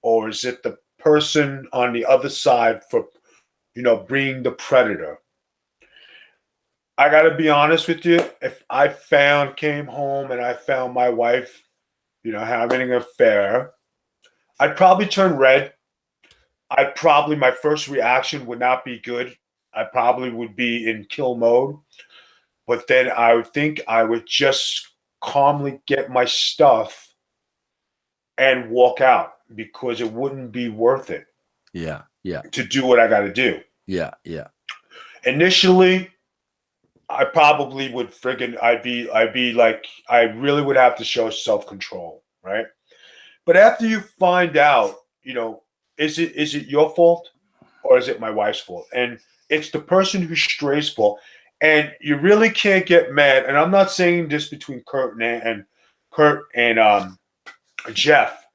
or is it the person on the other side for, being the predator? I got to be honest with you. If I came home and I found my wife, having an affair, I'd probably turn red. My first reaction would not be good. I probably would be in kill mode. But then I would think I would just calmly get my stuff and walk out, because it wouldn't be worth it. Yeah. To do what I got to do. Yeah. Initially, I probably would I'd be like, I really would have to show self-control, right? But after you find out, is it your fault or is it my wife's fault? And it's the person who strays fault. And you really can't get mad. And I'm not saying this between Kurt and Jeff,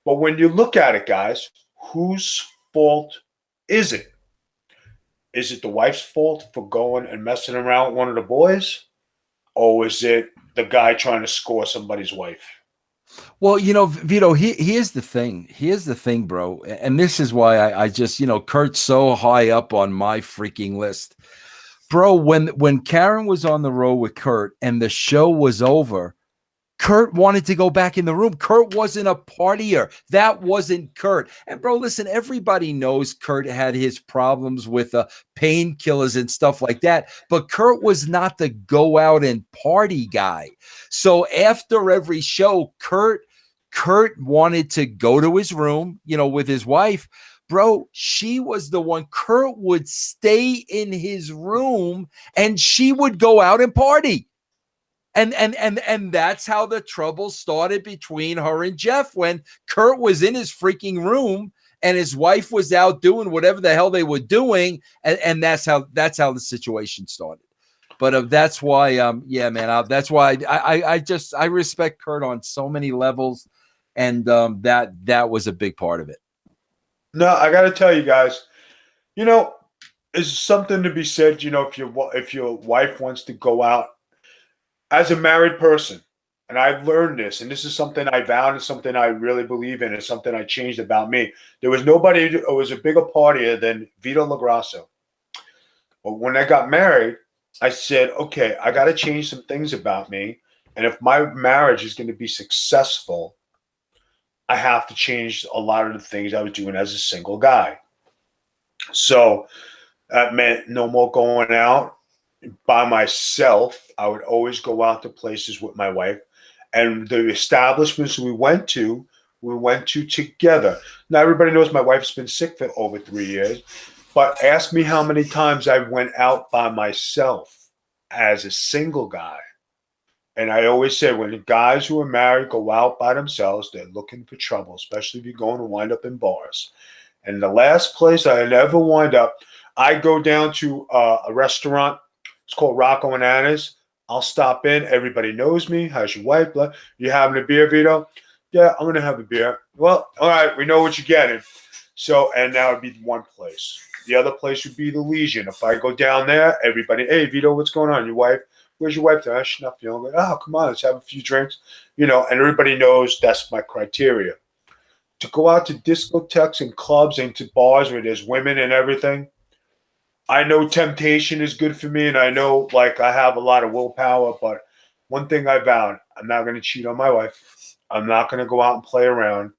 but when you look at it, guys, whose fault is it? Is it the wife's fault for going and messing around with one of the boys? Or is it the guy trying to score somebody's wife? Well, Vito, here's the thing. Here's the thing, bro. And this is why I just, Kurt's so high up on my freaking list. Bro, when Karen was on the road with Kurt and the show was over, Kurt wanted to go back in the room. Kurt wasn't a partier. That wasn't Kurt. And bro, listen, everybody knows Kurt had his problems with painkillers and stuff like that. But Kurt was not the go out and party guy. So after every show, Kurt wanted to go to his room, with his wife. Bro, she was the one. Kurt would stay in his room and she would go out and party. And that's how the trouble started between her and Jeff, when Kurt was in his freaking room and his wife was out doing whatever the hell they were doing, and that's how the situation started. But that's why, yeah, man, that's why I respect Kurt on so many levels, and that was a big part of it. No, I got to tell you guys, there's something to be said. If your wife wants to go out. As a married person, and I've learned this, and this is something I vowed and something I really believe in, and something I changed about me. There was nobody who was a bigger partier than Vito LaGrasso. But when I got married, I said, okay, I got to change some things about me. And if my marriage is going to be successful, I have to change a lot of the things I was doing as a single guy. So that meant no more going out by myself. I would always go out to places with my wife. And the establishments we went to together. Now, everybody knows my wife's been sick for over 3 years, but ask me how many times I went out by myself as a single guy. And I always say when the guys who are married go out by themselves, they're looking for trouble, especially if you're going to wind up in bars. And the last place I ever wind up, I go down to a restaurant. It's called Rocco and Anna's. I'll stop in. Everybody knows me. How's your wife? You having a beer, Vito? Yeah, I'm gonna have a beer. Well, all right, we know what you're getting. So, and that would be one place. The other place would be the Legion. If I go down there, everybody, hey, Vito, what's going on? Your wife? Where's your wife? She's not feeling good. Oh, come on, let's have a few drinks. And everybody knows that's my criteria. To go out to discotheques and clubs and to bars where there's women and everything, I know temptation is good for me, and I know like I have a lot of willpower. But one thing I vowed: I'm not going to cheat on my wife. I'm not going to go out and play around.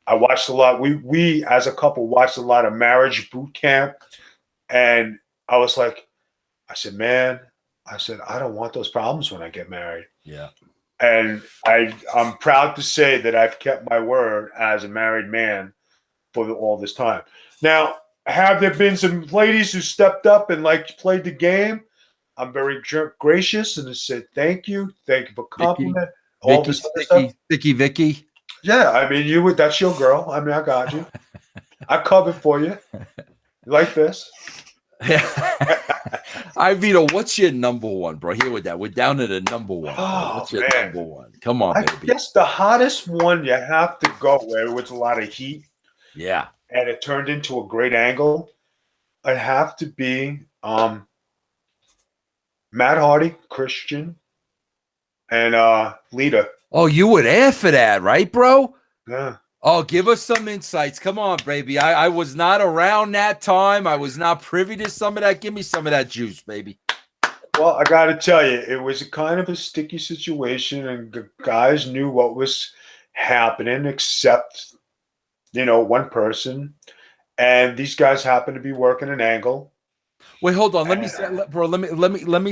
I watched a lot. We as a couple watched a lot of Marriage Boot Camp, and I was like, man, I said I don't want those problems when I get married. Yeah. And I'm proud to say that I've kept my word as a married man for all this time. Now, have there been some ladies who stepped up and played the game? I'm very gracious and I said thank you for compliment. All this other stuff. Vicky. Yeah, I mean that's your girl. I mean I got you. I covered for you. Like this. All right, Vito, what's your number one, bro? Here with that. We're down to the number one. What's your number one? Come on, baby. I guess the hottest one you have to go where it was a lot of heat. Yeah. And it turned into a great angle. It'd have to be Matt Hardy, Christian, and Lita. Oh, you were there for that, right, bro? Yeah. Oh, give us some insights. Come on, baby. I was not around that time. I was not privy to some of that. Give me some of that juice, baby. Well, I got to tell you, it was a kind of a sticky situation, and the guys knew what was happening, except, one person. And these guys happened to be working an angle. Wait, hold on. Let me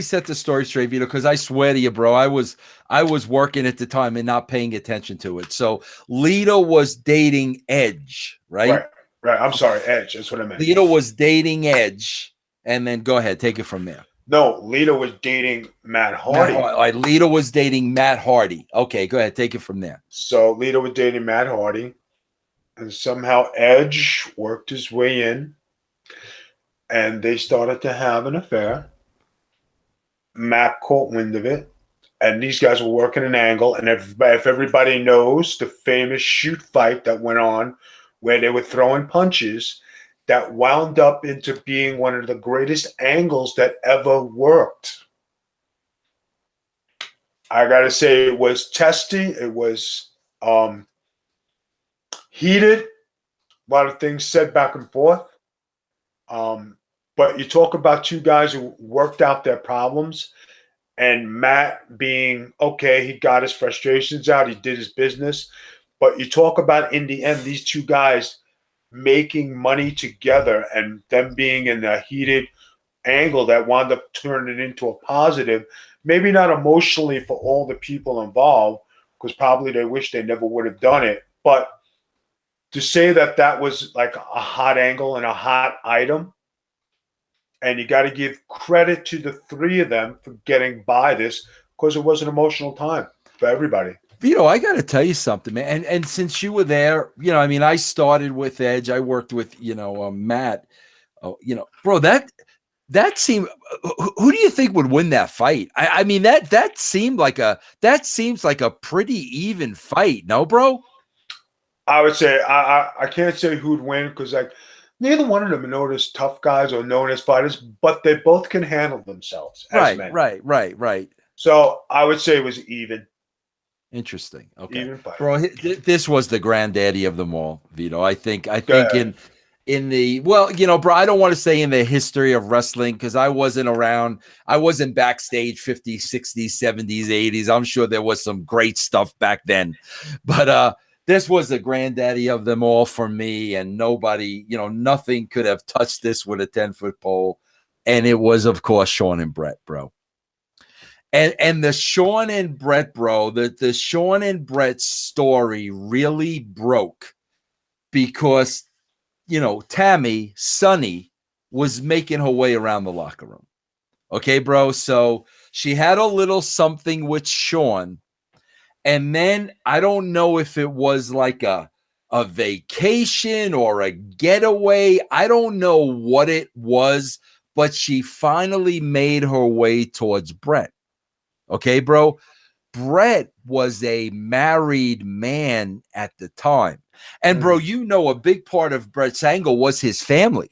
set the story straight, Vito, because I swear to you, bro, I was working at the time and not paying attention to it. So Lita was dating Edge, right? Right. I'm sorry, Edge. That's what I meant. Lita was dating Edge, and then go ahead, take it from there. No, Lita was dating Matt Hardy. Lita was dating Matt Hardy. Okay, go ahead, take it from there. So Lita was dating Matt Hardy, and somehow Edge worked his way in. And they started to have an affair. Matt caught wind of it. And these guys were working an angle. And if everybody knows the famous shoot fight that went on where they were throwing punches, that wound up into being one of the greatest angles that ever worked. I got to say, it was testy. It was heated. A lot of things said back and forth. But you talk about two guys who worked out their problems, and Matt being okay, he got his frustrations out, he did his business. But you talk about in the end, these two guys making money together and them being in a heated angle that wound up turning into a positive, maybe not emotionally for all the people involved, because probably they wish they never would have done it. But to say that was like a hot angle and a hot item, and you got to give credit to the three of them for getting by this, because it was an emotional time for everybody. Vito, I got to tell you something, man. And since you were there, I started with Edge. I worked with, Matt. Bro, that seemed. Who do you think would win that fight? I mean, that seems like a pretty even fight. No, bro. I would say I can't say who'd win because neither one of them are known as tough guys or known as fighters, but they both can handle themselves as men. Right. So I would say it was even. Interesting. Okay, even fight. Bro, this was the granddaddy of them all, Vito. I think in the, well, bro, I don't want to say in the history of wrestling because I wasn't around. I wasn't backstage 50s, 60s, 70s, 80s. I'm sure there was some great stuff back then. But this was the granddaddy of them all for me. And nobody, nothing could have touched this with a 10-foot pole. And it was, of course, Shawn and Bret, bro. And the Shawn and Bret, bro, the Shawn and Bret story really broke because, Tammy, Sunny, was making her way around the locker room. Okay, bro? So she had a little something with Shawn. And then I don't know if it was like a vacation or a getaway. I don't know what it was, but she finally made her way towards Bret. Okay, bro? Bret was a married man at the time. And, bro, a big part of Bret's angle was his family.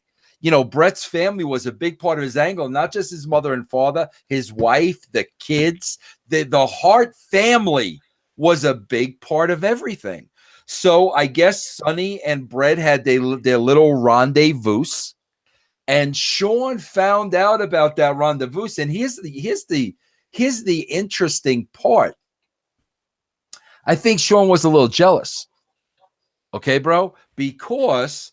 Bret's family was a big part of his angle, not just his mother and father, his wife, the kids. The Hart family was a big part of everything. So I guess Sonny and Bret had their little rendezvous. And Shawn found out about that rendezvous. And here's the interesting part. I think Shawn was a little jealous. Okay, bro? Because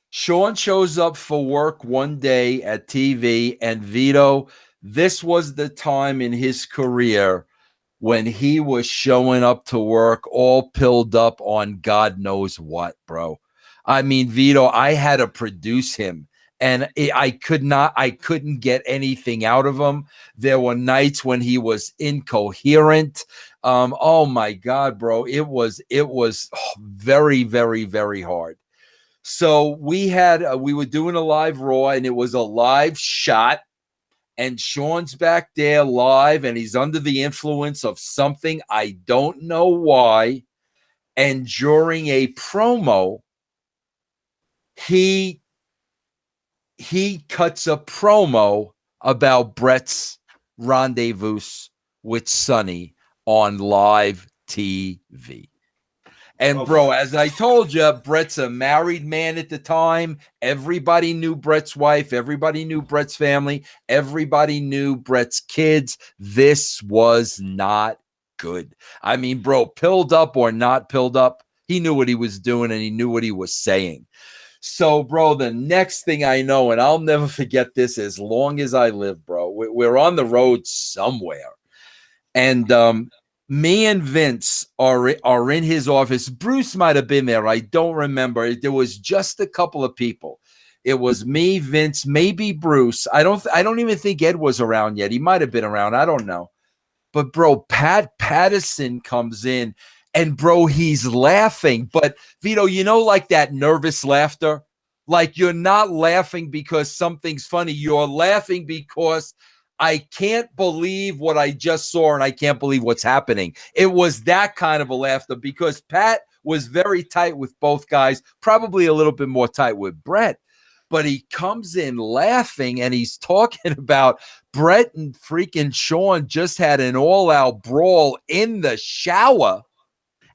Shawn shows up for work one day at TV, and Vito, this was the time in his career when he was showing up to work all pilled up on God knows what, bro. I mean, Vito, I had to produce him. And I couldn't get anything out of him. There were nights when he was incoherent. Oh my God, bro. It was very, very, very hard. So we were doing a live Raw, and it was a live shot. And Shawn's back there live, and he's under the influence of something. I don't know why. And during a promo, he cuts a promo about Bret's rendezvous with Sonny on live TV. And, bro, as I told you, Bret's a married man at the time. Everybody knew Bret's wife. Everybody knew Bret's family. Everybody knew Bret's kids. This was not good. I mean, bro, pilled up or not pilled up, he knew what he was doing, and he knew what he was saying. So, bro, the next thing I know, and I'll never forget this as long as I live, bro, we're on the road somewhere. And me and Vince are in his office. Bruce might have been there. I don't remember. There was just a couple of people. It was me, Vince, maybe Bruce. I don't even think Ed was around yet. He might have been around. I don't know. But, bro, Pat Patterson comes in. And, bro, he's laughing. But, Vito, like that nervous laughter? Like you're not laughing because something's funny. You're laughing because I can't believe what I just saw, and I can't believe what's happening. It was that kind of a laughter because Pat was very tight with both guys, probably a little bit more tight with Bret. But he comes in laughing, and he's talking about Bret and freaking Shawn just had an all-out brawl in the shower.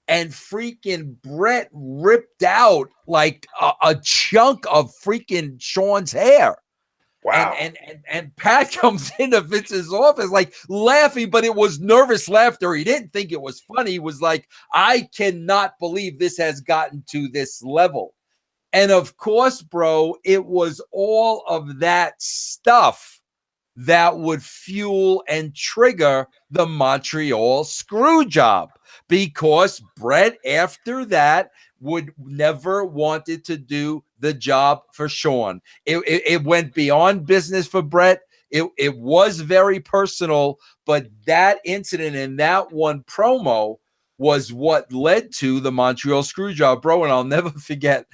And freaking Bret ripped out like a chunk of freaking Shawn's hair. Wow. And Pat comes into Vince's office like laughing, but it was nervous laughter. He didn't think it was funny. He was like, I cannot believe this has gotten to this level. And of course, bro, it was all of that stuff that would fuel and trigger the Montreal screw job. Because Bret, after that, would never wanted to do the job for Shawn. It went beyond business for Bret. It was very personal, but that incident and that one promo was what led to the Montreal screw job, bro. And I'll never forget.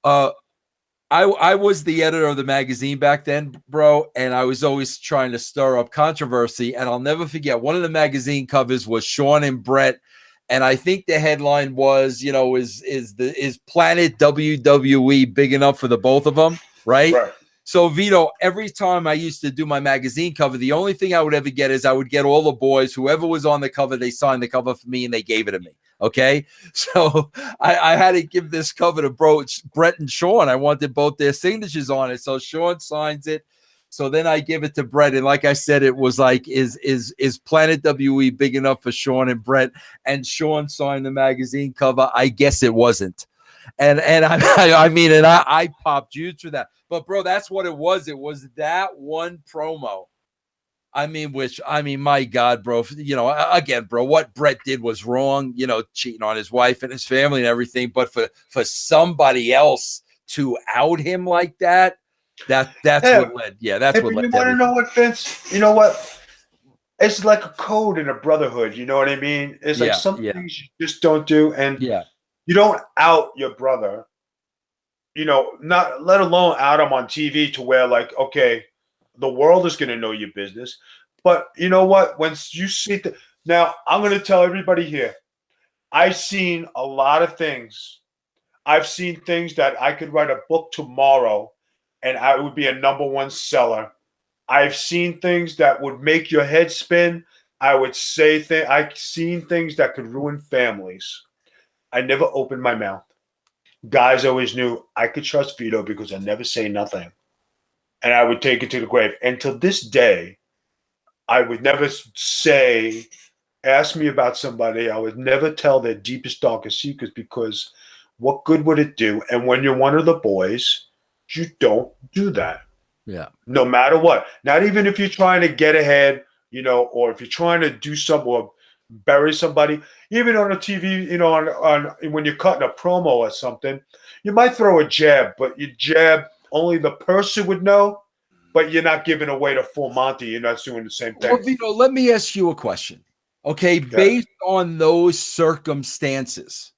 I was the editor of the magazine back then, bro, and I was always trying to stir up controversy. And I'll never forget, one of the magazine covers was Shawn and Bret, and I think the headline was, is Planet WWE big enough for the both of them, right? So Vito, every time I used to do my magazine cover, the only thing I would ever get is I would get all the boys, whoever was on the cover, they signed the cover for me and they gave it to me. Okay. So I had to give this cover to Brett and Sean. I wanted both their signatures on it. So Sean signs it. So then I give it to Brett. And like I said, it was like, is Planet WE big enough for Sean and Brett? And Sean signed the magazine cover. I guess it wasn't. And I mean, and I popped huge for that. But bro, that's what it was. It was that one promo. I mean, my God, bro, you know, again, bro, what Brett did was wrong, you know, cheating on his wife and his family and everything. But for somebody else to out him like that, that's what led. Yeah, that's what led. You want to know what, Vince? You know what? It's like a code in a brotherhood. You know what I mean? It's like some things you just don't do, and you don't out your brother. You know, not let alone out him on TV to where like, okay, the world is going to know your business. But you know what? When you see now, I'm going to tell everybody here. I've seen a lot of things. I've seen things that I could write a book tomorrow, and I would be a #1 seller. I've seen things that would make your head spin. I would say things. I've seen things that could ruin families. I never opened my mouth. Guys always knew I could trust Vito because I never say nothing. And I would take it to the grave. And to this day, I would never say, ask me about somebody. I would never tell their deepest, darkest secrets because what good would it do? And when you're one of the boys, you don't do that. Yeah. No matter what. Not even if you're trying to get ahead, you know, or if you're trying to do something or bury somebody, even on a TV, you know, on when you're cutting a promo or something, you might throw a jab, but you jab only the person would know, but you're not giving away the full Monty. You're not doing the same thing. Well, Vito, let me ask you a question. Okay, based on those circumstances,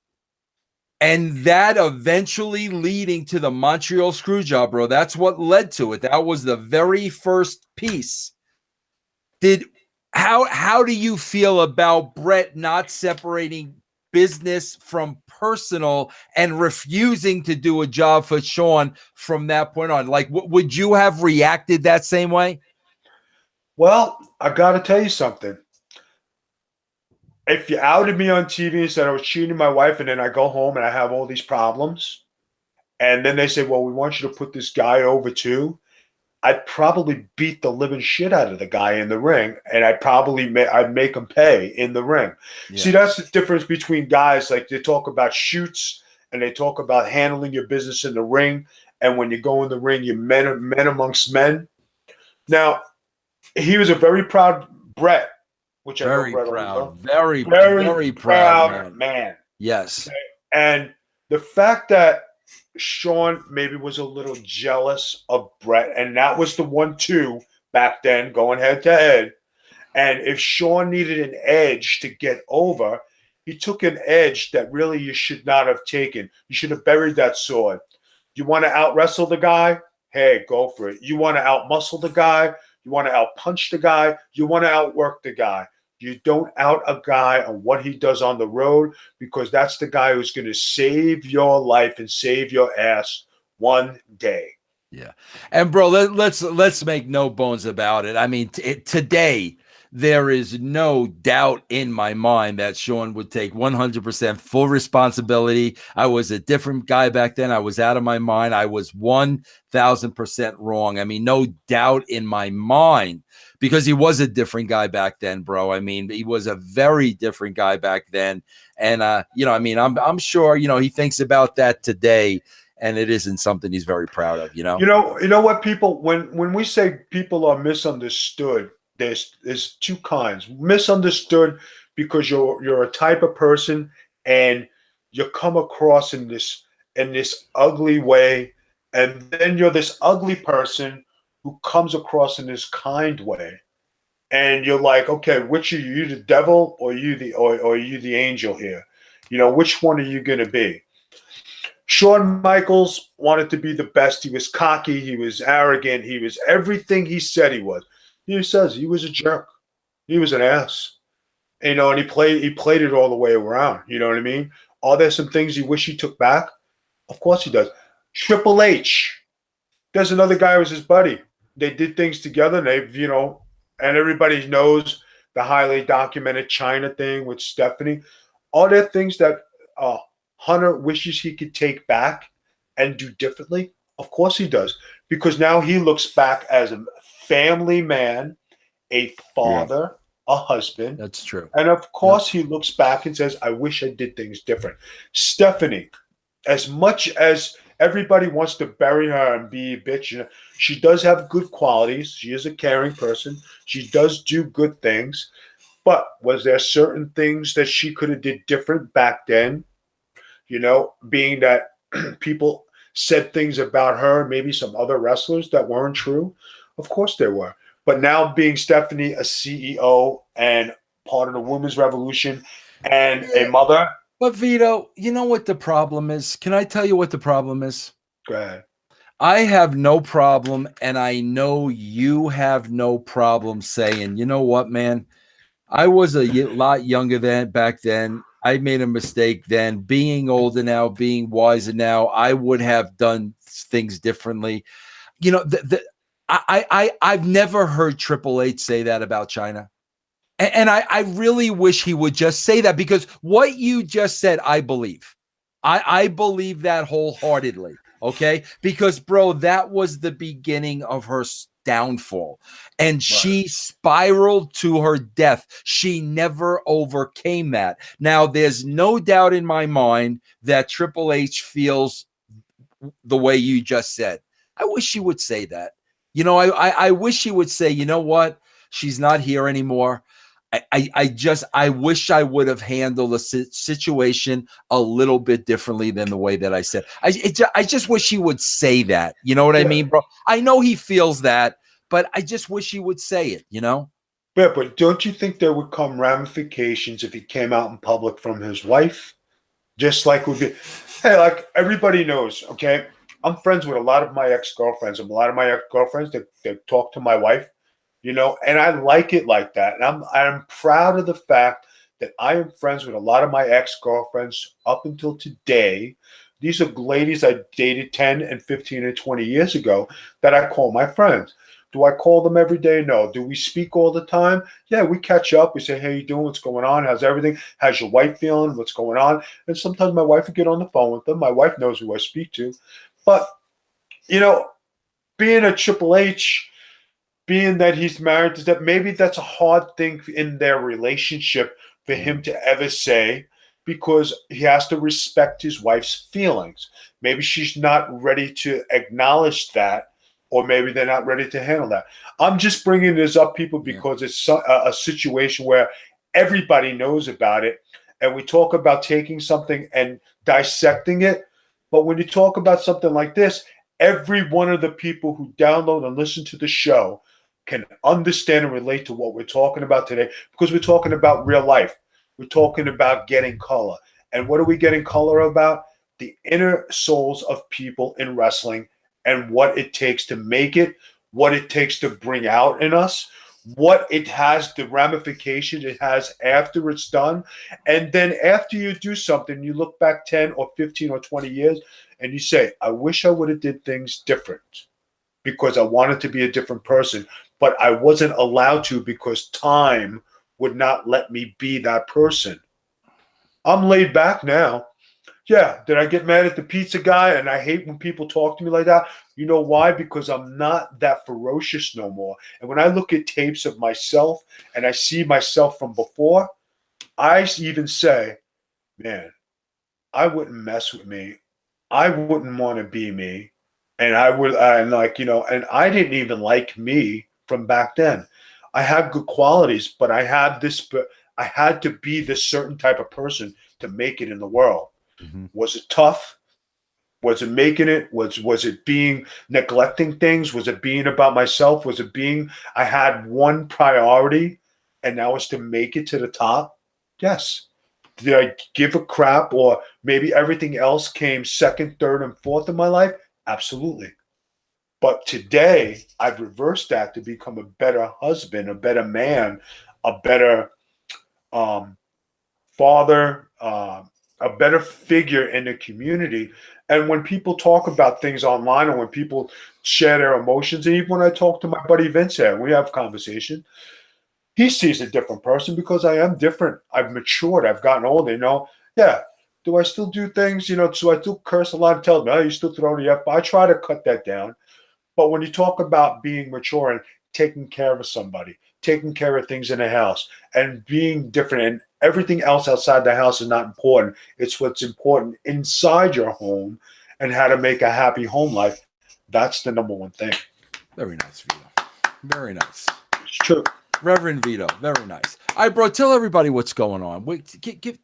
and that eventually leading to the Montreal Screwjob, bro, that's what led to it. That was the very first piece. How do you feel about Brett not separating business from personal and refusing to do a job for Sean from that point on? Like, would you have reacted that same way? Well, I got to tell you something. If you outed me on TV and said I was cheating my wife, and then I go home and I have all these problems, and then they say, well, we want you to put this guy over too, I'd probably beat the living shit out of the guy in the ring, and I'd make him pay in the ring. Yeah. See, that's the difference between guys. Like, they talk about shoots and they talk about handling your business in the ring, and when you go in the ring, you're men amongst men. Now, he was a very proud Brett, which very I know Brett proud, very proud man. Yes, okay. And the fact that Sean maybe was a little jealous of Brett, and that was the 1-2 back then, going head to head. And if Sean needed an edge to get over, he took an edge that really you should not have taken. You should have buried that sword. You want to out wrestle the guy? Hey, go for it. You want to out muscle the guy? You want to out punch the guy? You want to outwork the guy? You don't out a guy on what he does on the road, because that's the guy who's going to save your life and save your ass one day. Yeah. And bro, let's make no bones about it. I mean, today there is no doubt in my mind that Sean would take 100% full responsibility. I was a different guy back then. I was out of my mind. I was 1,000% wrong. I mean, no doubt in my mind, because he was a different guy back then, bro. I mean, he was a very different guy back then. And, you know, I mean, I'm sure, you know, he thinks about that today, and it isn't something he's very proud of, you know? You know what, people, when we say people are misunderstood, there's two kinds. Misunderstood because you're a type of person and you come across in this ugly way, and then you're this ugly person who comes across in this kind way. And you're like, okay, which are you the devil or you the angel here? You know, which one are you gonna be? Shawn Michaels wanted to be the best. He was cocky. He was arrogant. He was everything he said he was. He says he was a jerk. He was an ass. You know, and he played it all the way around. You know what I mean? Are there some things you wish he took back? Of course he does. Triple H. There's another guy who was his buddy. They did things together, and they've, and everybody knows the highly documented China thing with Stephanie. Are there things that uh, Hunter wishes he could take back and do differently? Of course he does, because now he looks back as a family man, a Yeah, father, a husband, that's true. and of Yep. course he looks back and says, "I wish I did things different." Stephanie, as much as everybody wants to bury her and be a bitch, she does have good qualities. She is a caring person. She does do good things. But was there certain things that she could have did different back then? Being that people said things about her, maybe some other wrestlers that weren't true. Of course there were. But now being Stephanie a CEO and part of the women's revolution and a Yeah, mother, but Vito, you know what the problem is? Can I tell you what the problem is? go ahead. I have no problem, and I know you have no problem saying, you know what, man? I was a lot younger than back then. I made a mistake then. Being older now, being wiser now, I would have done things differently. I've never heard Triple H say that about China. And I really wish he would just say that, because what you just said, I believe. I believe that wholeheartedly. Okay. Because, bro, that was the beginning of her downfall. And Right. she spiraled to her death. She never overcame that. Now, there's no doubt in my mind that Triple H feels the way you just said. I wish he would say that. I wish he would say, you know what? She's not here anymore. I wish I would have handled the situation a little bit differently than the way that I said. I just wish he would say that. You know what I Yeah. mean, bro? I know he feels that, but I just wish he would say it. Yeah, but don't you think there would come ramifications if he came out in public from his wife? Just like would be, hey, like everybody knows, okay? I'm friends with a lot of my ex-girlfriends, and a lot of my ex-girlfriends that talk to my wife, and I like it like that. And I'm proud of the fact that I am friends with a lot of my ex-girlfriends up until today. These are ladies I dated 10 and 15 and 20 years ago that I call my friends. Do I call them every day? No. Do we speak all the time? Yeah, we catch up. We say, "Hey, you doing? What's going on? How's everything? How's your wife feeling? What's going on?" And sometimes my wife will get on the phone with them. My wife knows who I speak to. But, you know, being a Triple H, being that he's married to that, maybe that's a hard thing in their relationship for him to ever say, because he has to respect his wife's feelings. Maybe she's not ready to acknowledge that, or maybe they're not ready to handle that. I'm just bringing this up, people, Yeah. because it's a situation where everybody knows about it, and we talk about taking something and dissecting it. But when you talk about something like this, every one of the people who download and listen to the show can understand and relate to what we're talking about today, because we're talking about real life. We're talking about getting color. And what are we getting color about? The inner souls of people in wrestling and what it takes to make it, what it takes to bring out in us, what it has, the ramifications it has after it's done. And then after you do something, you look back 10 or 15 or 20 years and you say, "I wish I would have did things different because I wanted to be a different person, but I wasn't allowed to because time would not let me be that person." I'm laid back now. Yeah, did I get mad at the pizza guy? And I hate when people talk to me like that. You know why? Because I'm not that ferocious no more. And when I look at tapes of myself and I see myself from before, I even say, "Man, I wouldn't mess with me. I wouldn't want to be me." And I would, and like, and I didn't even like me from back then. I had good qualities, but I had to be this certain type of person to make it in the world. Mhm. Was it tough? Was it making it? Was it being neglecting things? Was it being about myself? Was it being I had one priority and that was to make it to the top? Yes. Did I give a crap, or maybe everything else came second, third, and fourth in my life? Absolutely. But today I've reversed that to become a better husband, a better man, a better um, father, a better figure in the community. And when people talk about things online, or when people share their emotions, and even when I talk to my buddy Vince here, and we have conversation, he sees a different person because I am different. I've matured. I've gotten older. Yeah. Do I still do things? So I still curse a lot and tell them, oh, you still throw the F. I try to cut that down. But when you talk about being mature and taking care of somebody, taking care of things in the house, and being different, and everything else outside the house is not important. It's what's important inside your home and how to make a happy home life. That's the number one thing. Very nice, Vito. Very nice. It's true. Reverend Vito, very nice. All right, bro, tell everybody what's going on.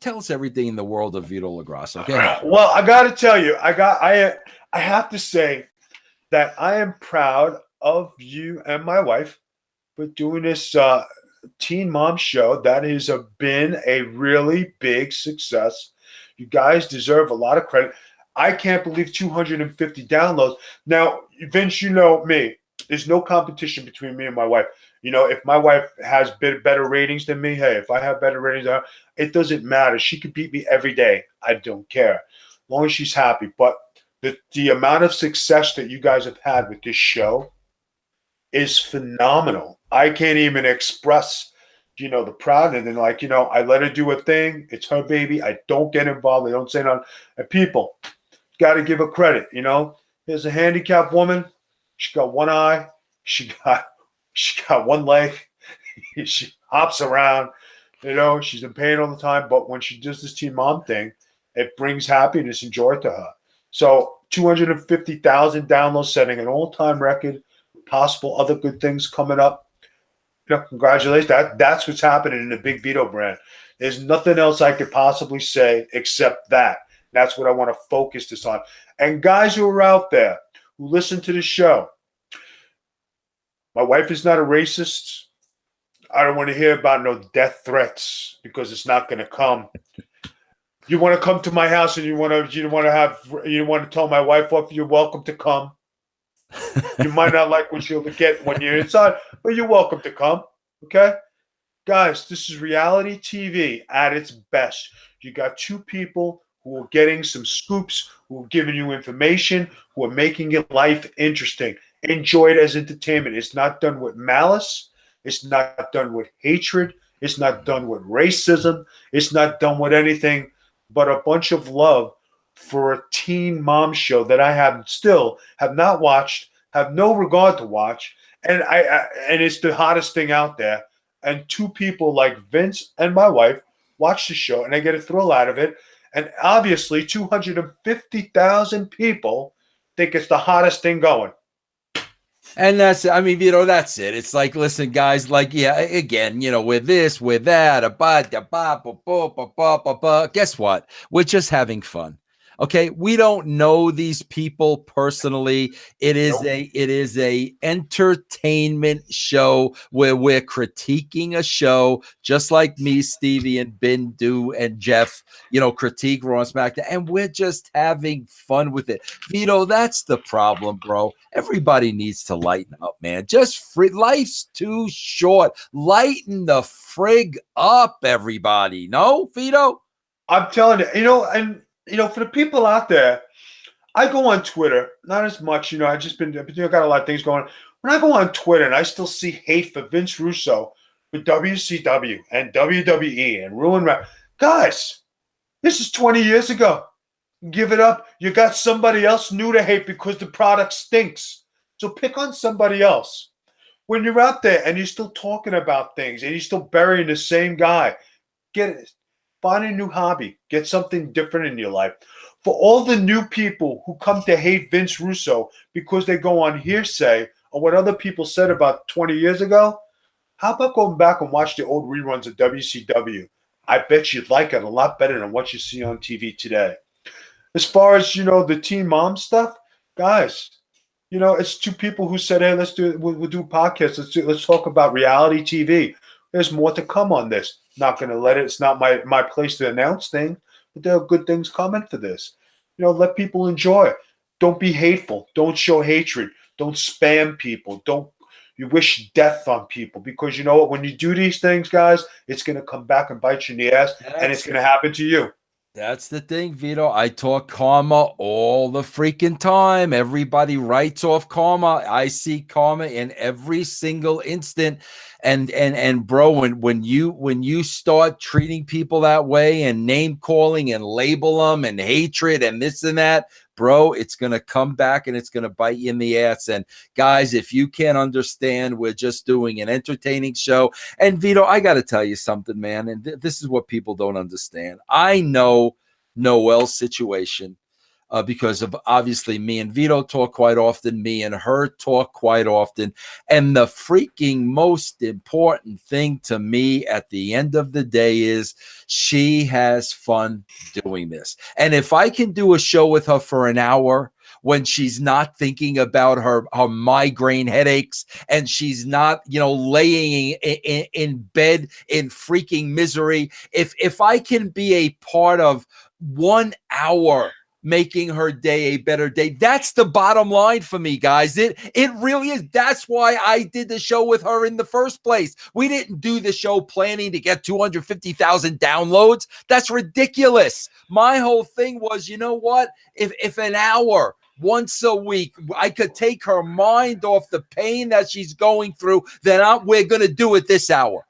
Tell us everything in the world of Vito LaGrasso. Okay. Well, I got to tell you, I have to say that I am proud of you and my wife for doing this Teen Mom show. That has been a really big success. You guys deserve a lot of credit. I can't believe 250 downloads. Now, Vince, you know me. There's no competition between me and my wife. If my wife has better ratings than me, hey, if I have better ratings, it doesn't matter. She could beat me every day. I don't care, as long as she's happy. But the amount of success that you guys have had with this show is phenomenal. I can't even express, the proud. And then, I let her do a thing. It's her baby. I don't get involved. I don't say nothing. And people, got to give her credit. There's a handicapped woman. She got one eye. She got one leg. She hops around. She's in pain all the time. But when she does this Teen Mom thing, it brings happiness and joy to her. So 250,000 downloads, setting an all-time record. Possible other good things coming up. Congratulations. That's what's happening in the Big Vito brand. There's nothing else I could possibly say except that. That's what I want to focus this on. And guys who are out there who listen to the show, my wife is not a racist. I don't want to hear about no death threats because it's not going to come. You want to come to my house and you want to tell my wife off, you're welcome to come. You might not like what you'll get when you're inside, but you're welcome to come. Okay? Guys, this is reality TV at its best. You got two people who are getting some scoops, who are giving you information, who are making your life interesting. Enjoy it as entertainment. It's not done with malice. It's not done with hatred. It's not done with racism. It's not done with anything but a bunch of love for a Teen Mom show that I have not watched, have no regard to watch, and and it's the hottest thing out there. And two people like Vince and my wife watch the show, and I get a thrill out of it. And obviously, 250,000 people think it's the hottest thing going. And Vito, that's it. It's like, listen, guys, again, with this, with that, guess what? We're just having fun. Okay, we don't know these people personally. It is a entertainment show where we're critiquing a show, just like me, Stevie, and Ben do, and Jeff, critique Raw and SmackDown, and we're just having fun with it. Vito, that's the problem, bro. Everybody needs to lighten up, man. Life's too short. Lighten the frig up, everybody. No, Vito? I'm telling you, for the people out there, I go on Twitter, not as much, I got a lot of things going on. When I go on Twitter and I still see hate for Vince Russo, for WCW and WWE and Ruin Rap. Guys, this is 20 years ago. Give it up. You got somebody else new to hate because the product stinks. So pick on somebody else. When you're out there and you're still talking about things and you're still burying the same guy, find a new hobby. Get something different in your life. For all the new people who come to hate Vince Russo because they go on hearsay or what other people said about 20 years ago, how about going back and watch the old reruns of WCW? I bet you'd like it a lot better than what you see on TV today. As far as, the Teen Mom stuff, guys, it's two people who said, hey, we'll do a podcast. Let's talk about reality TV. There's more to come on this. Not going to let it. It's not my place to announce things, but there are good things coming for this. Let people enjoy. Don't be hateful. Don't show hatred. Don't spam people. You wish death on people because you know what? When you do these things, guys, it's going to come back and bite you in the ass, and it's going to happen to you. That's the thing, Vito. I talk karma all the freaking time. Everybody writes off karma. I see karma in every single instant. And bro, when you start treating people that way and name calling and label them and hatred and this and that, bro, it's gonna come back and it's gonna bite you in the ass. And guys, if you can't understand, we're just doing an entertaining show. And Vito, I got to tell you something, man. And this is what people don't understand. I know Noel's situation because of obviously me and Vito talk quite often, me and her talk quite often. And the freaking most important thing to me at the end of the day is she has fun doing this. And if I can do a show with her for an hour, when she's not thinking about her migraine headaches and she's not, laying in bed in freaking misery. If I can be a part of 1 hour making her day a better day, that's the bottom line for me, guys. It really is. That's why I did the show with her in the first place. We didn't do the show planning to get 250,000 downloads. That's ridiculous. My whole thing was, you know what? If an hour once a week I could take her mind off the pain that she's going through, then we're going to do it this hour.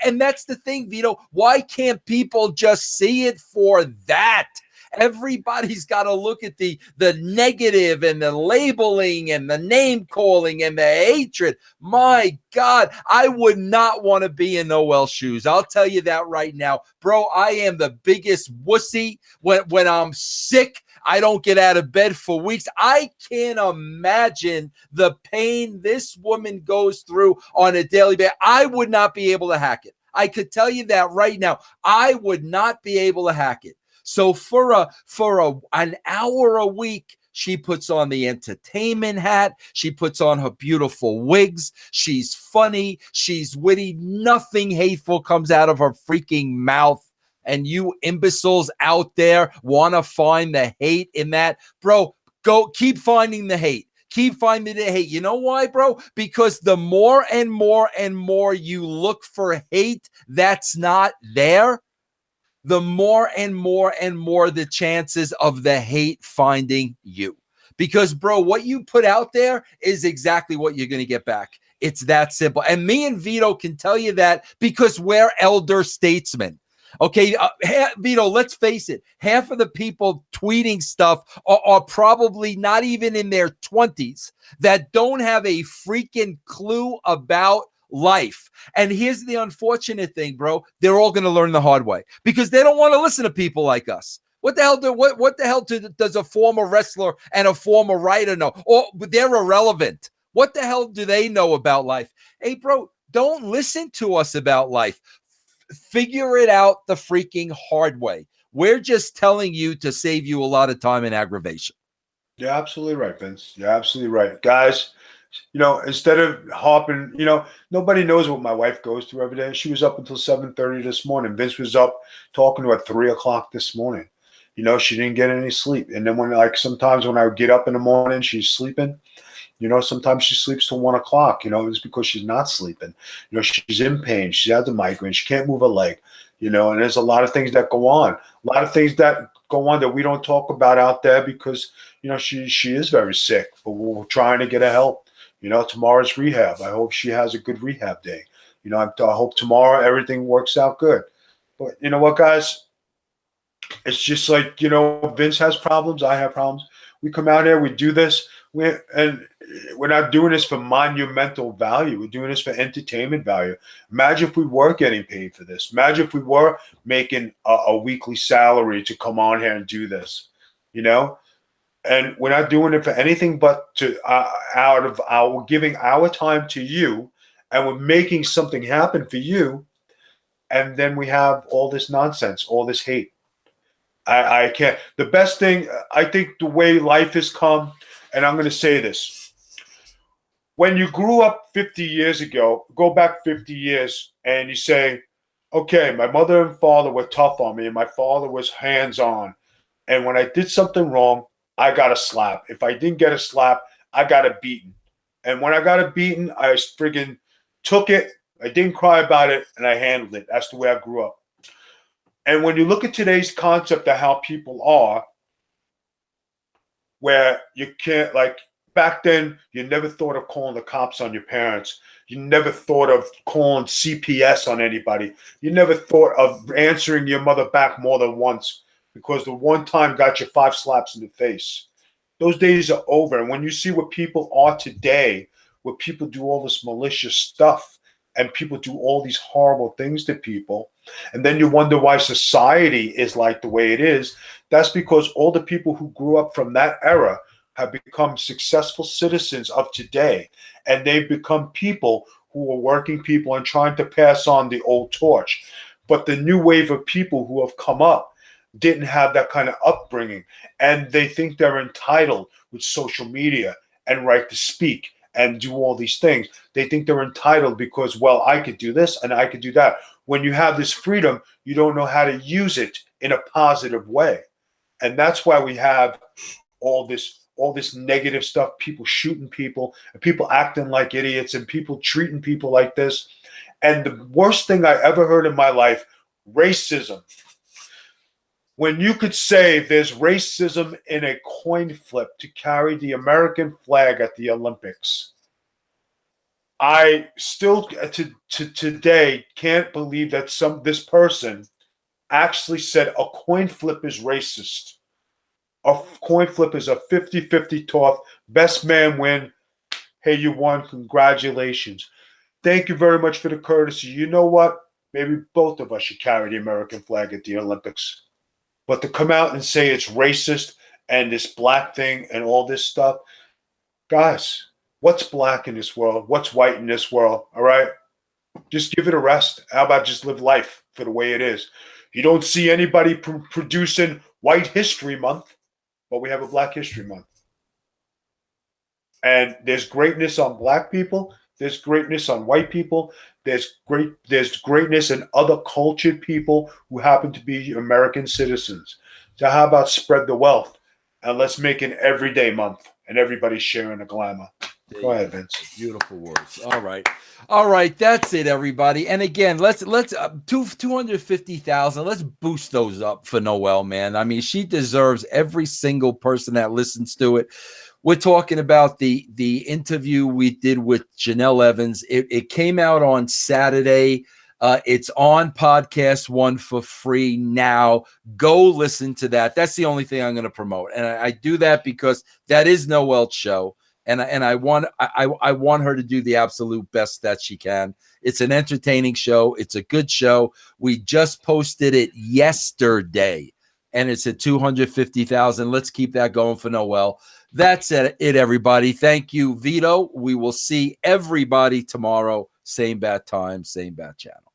And that's the thing, Vito. Why can't people just see it for that? Everybody's got to look at the negative and the labeling and the name calling and the hatred. My God, I would not want to be in Noel's shoes. I'll tell you that right now. Bro, I am the biggest wussy when I'm sick. I don't get out of bed for weeks. I can't imagine the pain this woman goes through on a daily basis. I would not be able to hack it. I could tell you that right now. I would not be able to hack it. So for an hour a week, she puts on the entertainment hat. She puts on her beautiful wigs. She's funny. She's witty. Nothing hateful comes out of her freaking mouth. And you imbeciles out there want to find the hate in that. Bro, go keep finding the hate. Keep finding the hate. You know why, bro? Because the more and more and more you look for hate that's not there, the more and more and more the chances of the hate finding you. Because, bro, what you put out there is exactly what you're going to get back. It's that simple. And me and Vito can tell you that because we're elder statesmen. Okay, Vito, let's face it. Half of the people tweeting stuff are probably not even in their 20s that don't have a freaking clue about life. And here's the unfortunate thing, bro. They're all going to learn the hard way because they don't want to listen to people like us. What the hell does a former wrestler and a former writer know? Or they're irrelevant. What the hell do they know about life? Hey, bro, don't listen to us about life. Figure it out the freaking hard way. We're just telling you to save you a lot of time and aggravation. You're absolutely right, Vince. You're absolutely right. Guys, instead of hopping, nobody knows what my wife goes through every day. She was up until 7:30 this morning. Vince was up talking to her at 3:00 this morning. She didn't get any sleep. And then sometimes when I would get up in the morning, she's sleeping. Sometimes she sleeps till 1:00. It's because she's not sleeping. She's in pain. She's had the migraine. She can't move her leg. And there's a lot of things that go on. A lot of things that go on that we don't talk about out there because she is very sick. But we're trying to get her help. Tomorrow's rehab. I hope she has a good rehab day. I hope tomorrow everything works out good. But you know what, guys? It's just like, Vince has problems. I have problems. We come out here, we do this. We're not doing this for monumental value. We're doing this for entertainment value. Imagine if we were getting paid for this. Imagine if we were making a weekly salary to come on here and do this, And we're not doing it for anything but we're giving our time to you, and we're making something happen for you. And then we have all this nonsense, all this hate. I can't. The best thing, I think the way life has come, and I'm going to say this. When you grew up 50 years ago, go back 50 years, and you say, okay, my mother and father were tough on me, and my father was hands-on. And when I did something wrong, I got a slap. If I didn't get a slap, I got a beating. And when I got a beating, I friggin' took it. I didn't cry about it, and I handled it. That's the way I grew up. And when you look at today's concept of how people are, where you can't, like, back then, you never thought of calling the cops on your parents. You never thought of calling CPS on anybody. You never thought of answering your mother back more than once because the one time got you 5 slaps in the face. Those days are over. And when you see what people are today, where people do all this malicious stuff and people do all these horrible things to people, and then you wonder why society is like the way it is, that's because all the people who grew up from that era have become successful citizens of today. And they've become people who are working people and trying to pass on the old torch. But the new wave of people who have come up didn't have that kind of upbringing. And they think they're entitled with social media and right to speak and do all these things. They think they're entitled because, well, I could do this and I could do that. When you have this freedom, you don't know how to use it in a positive way. And that's why we have all this negative stuff, people shooting people, and people acting like idiots, and people treating people like this. And the worst thing I ever heard in my life, racism. When you could say there's racism in a coin flip to carry the American flag at the Olympics, I still to today can't believe that this person actually said a coin flip is racist. A coin flip is a 50-50 toss. Best man win. Hey, you won. Congratulations. Thank you very much for the courtesy. You know what? Maybe both of us should carry the American flag at the Olympics. But to come out and say it's racist and this black thing and all this stuff, guys, what's black in this world? What's white in this world? All right? Just give it a rest. How about just live life for the way it is? You don't see anybody producing White History Month, but we have a Black History Month. And there's greatness on black people. There's greatness on white people. There's greatness in other cultured people who happen to be American citizens. So how about spread the wealth? And let's make an everyday month and everybody's sharing the glamour. Go ahead, Vince. Beautiful words. All right. That's it, everybody. And again, let's 250,000. Let's boost those up for Noelle, man. I mean, she deserves every single person that listens to it. We're talking about the interview we did with Janelle Evans. It came out on Saturday. It's on Podcast One for free now. Go listen to that. That's the only thing I'm going to promote, and I do that because that is Noelle's show. And I want her to do the absolute best that she can. It's an entertaining show. It's a good show. We just posted it yesterday, and it's at 250,000. Let's keep that going for Noelle. That's it, everybody. Thank you, Vito. We will see everybody tomorrow. Same bat time, same bat channel.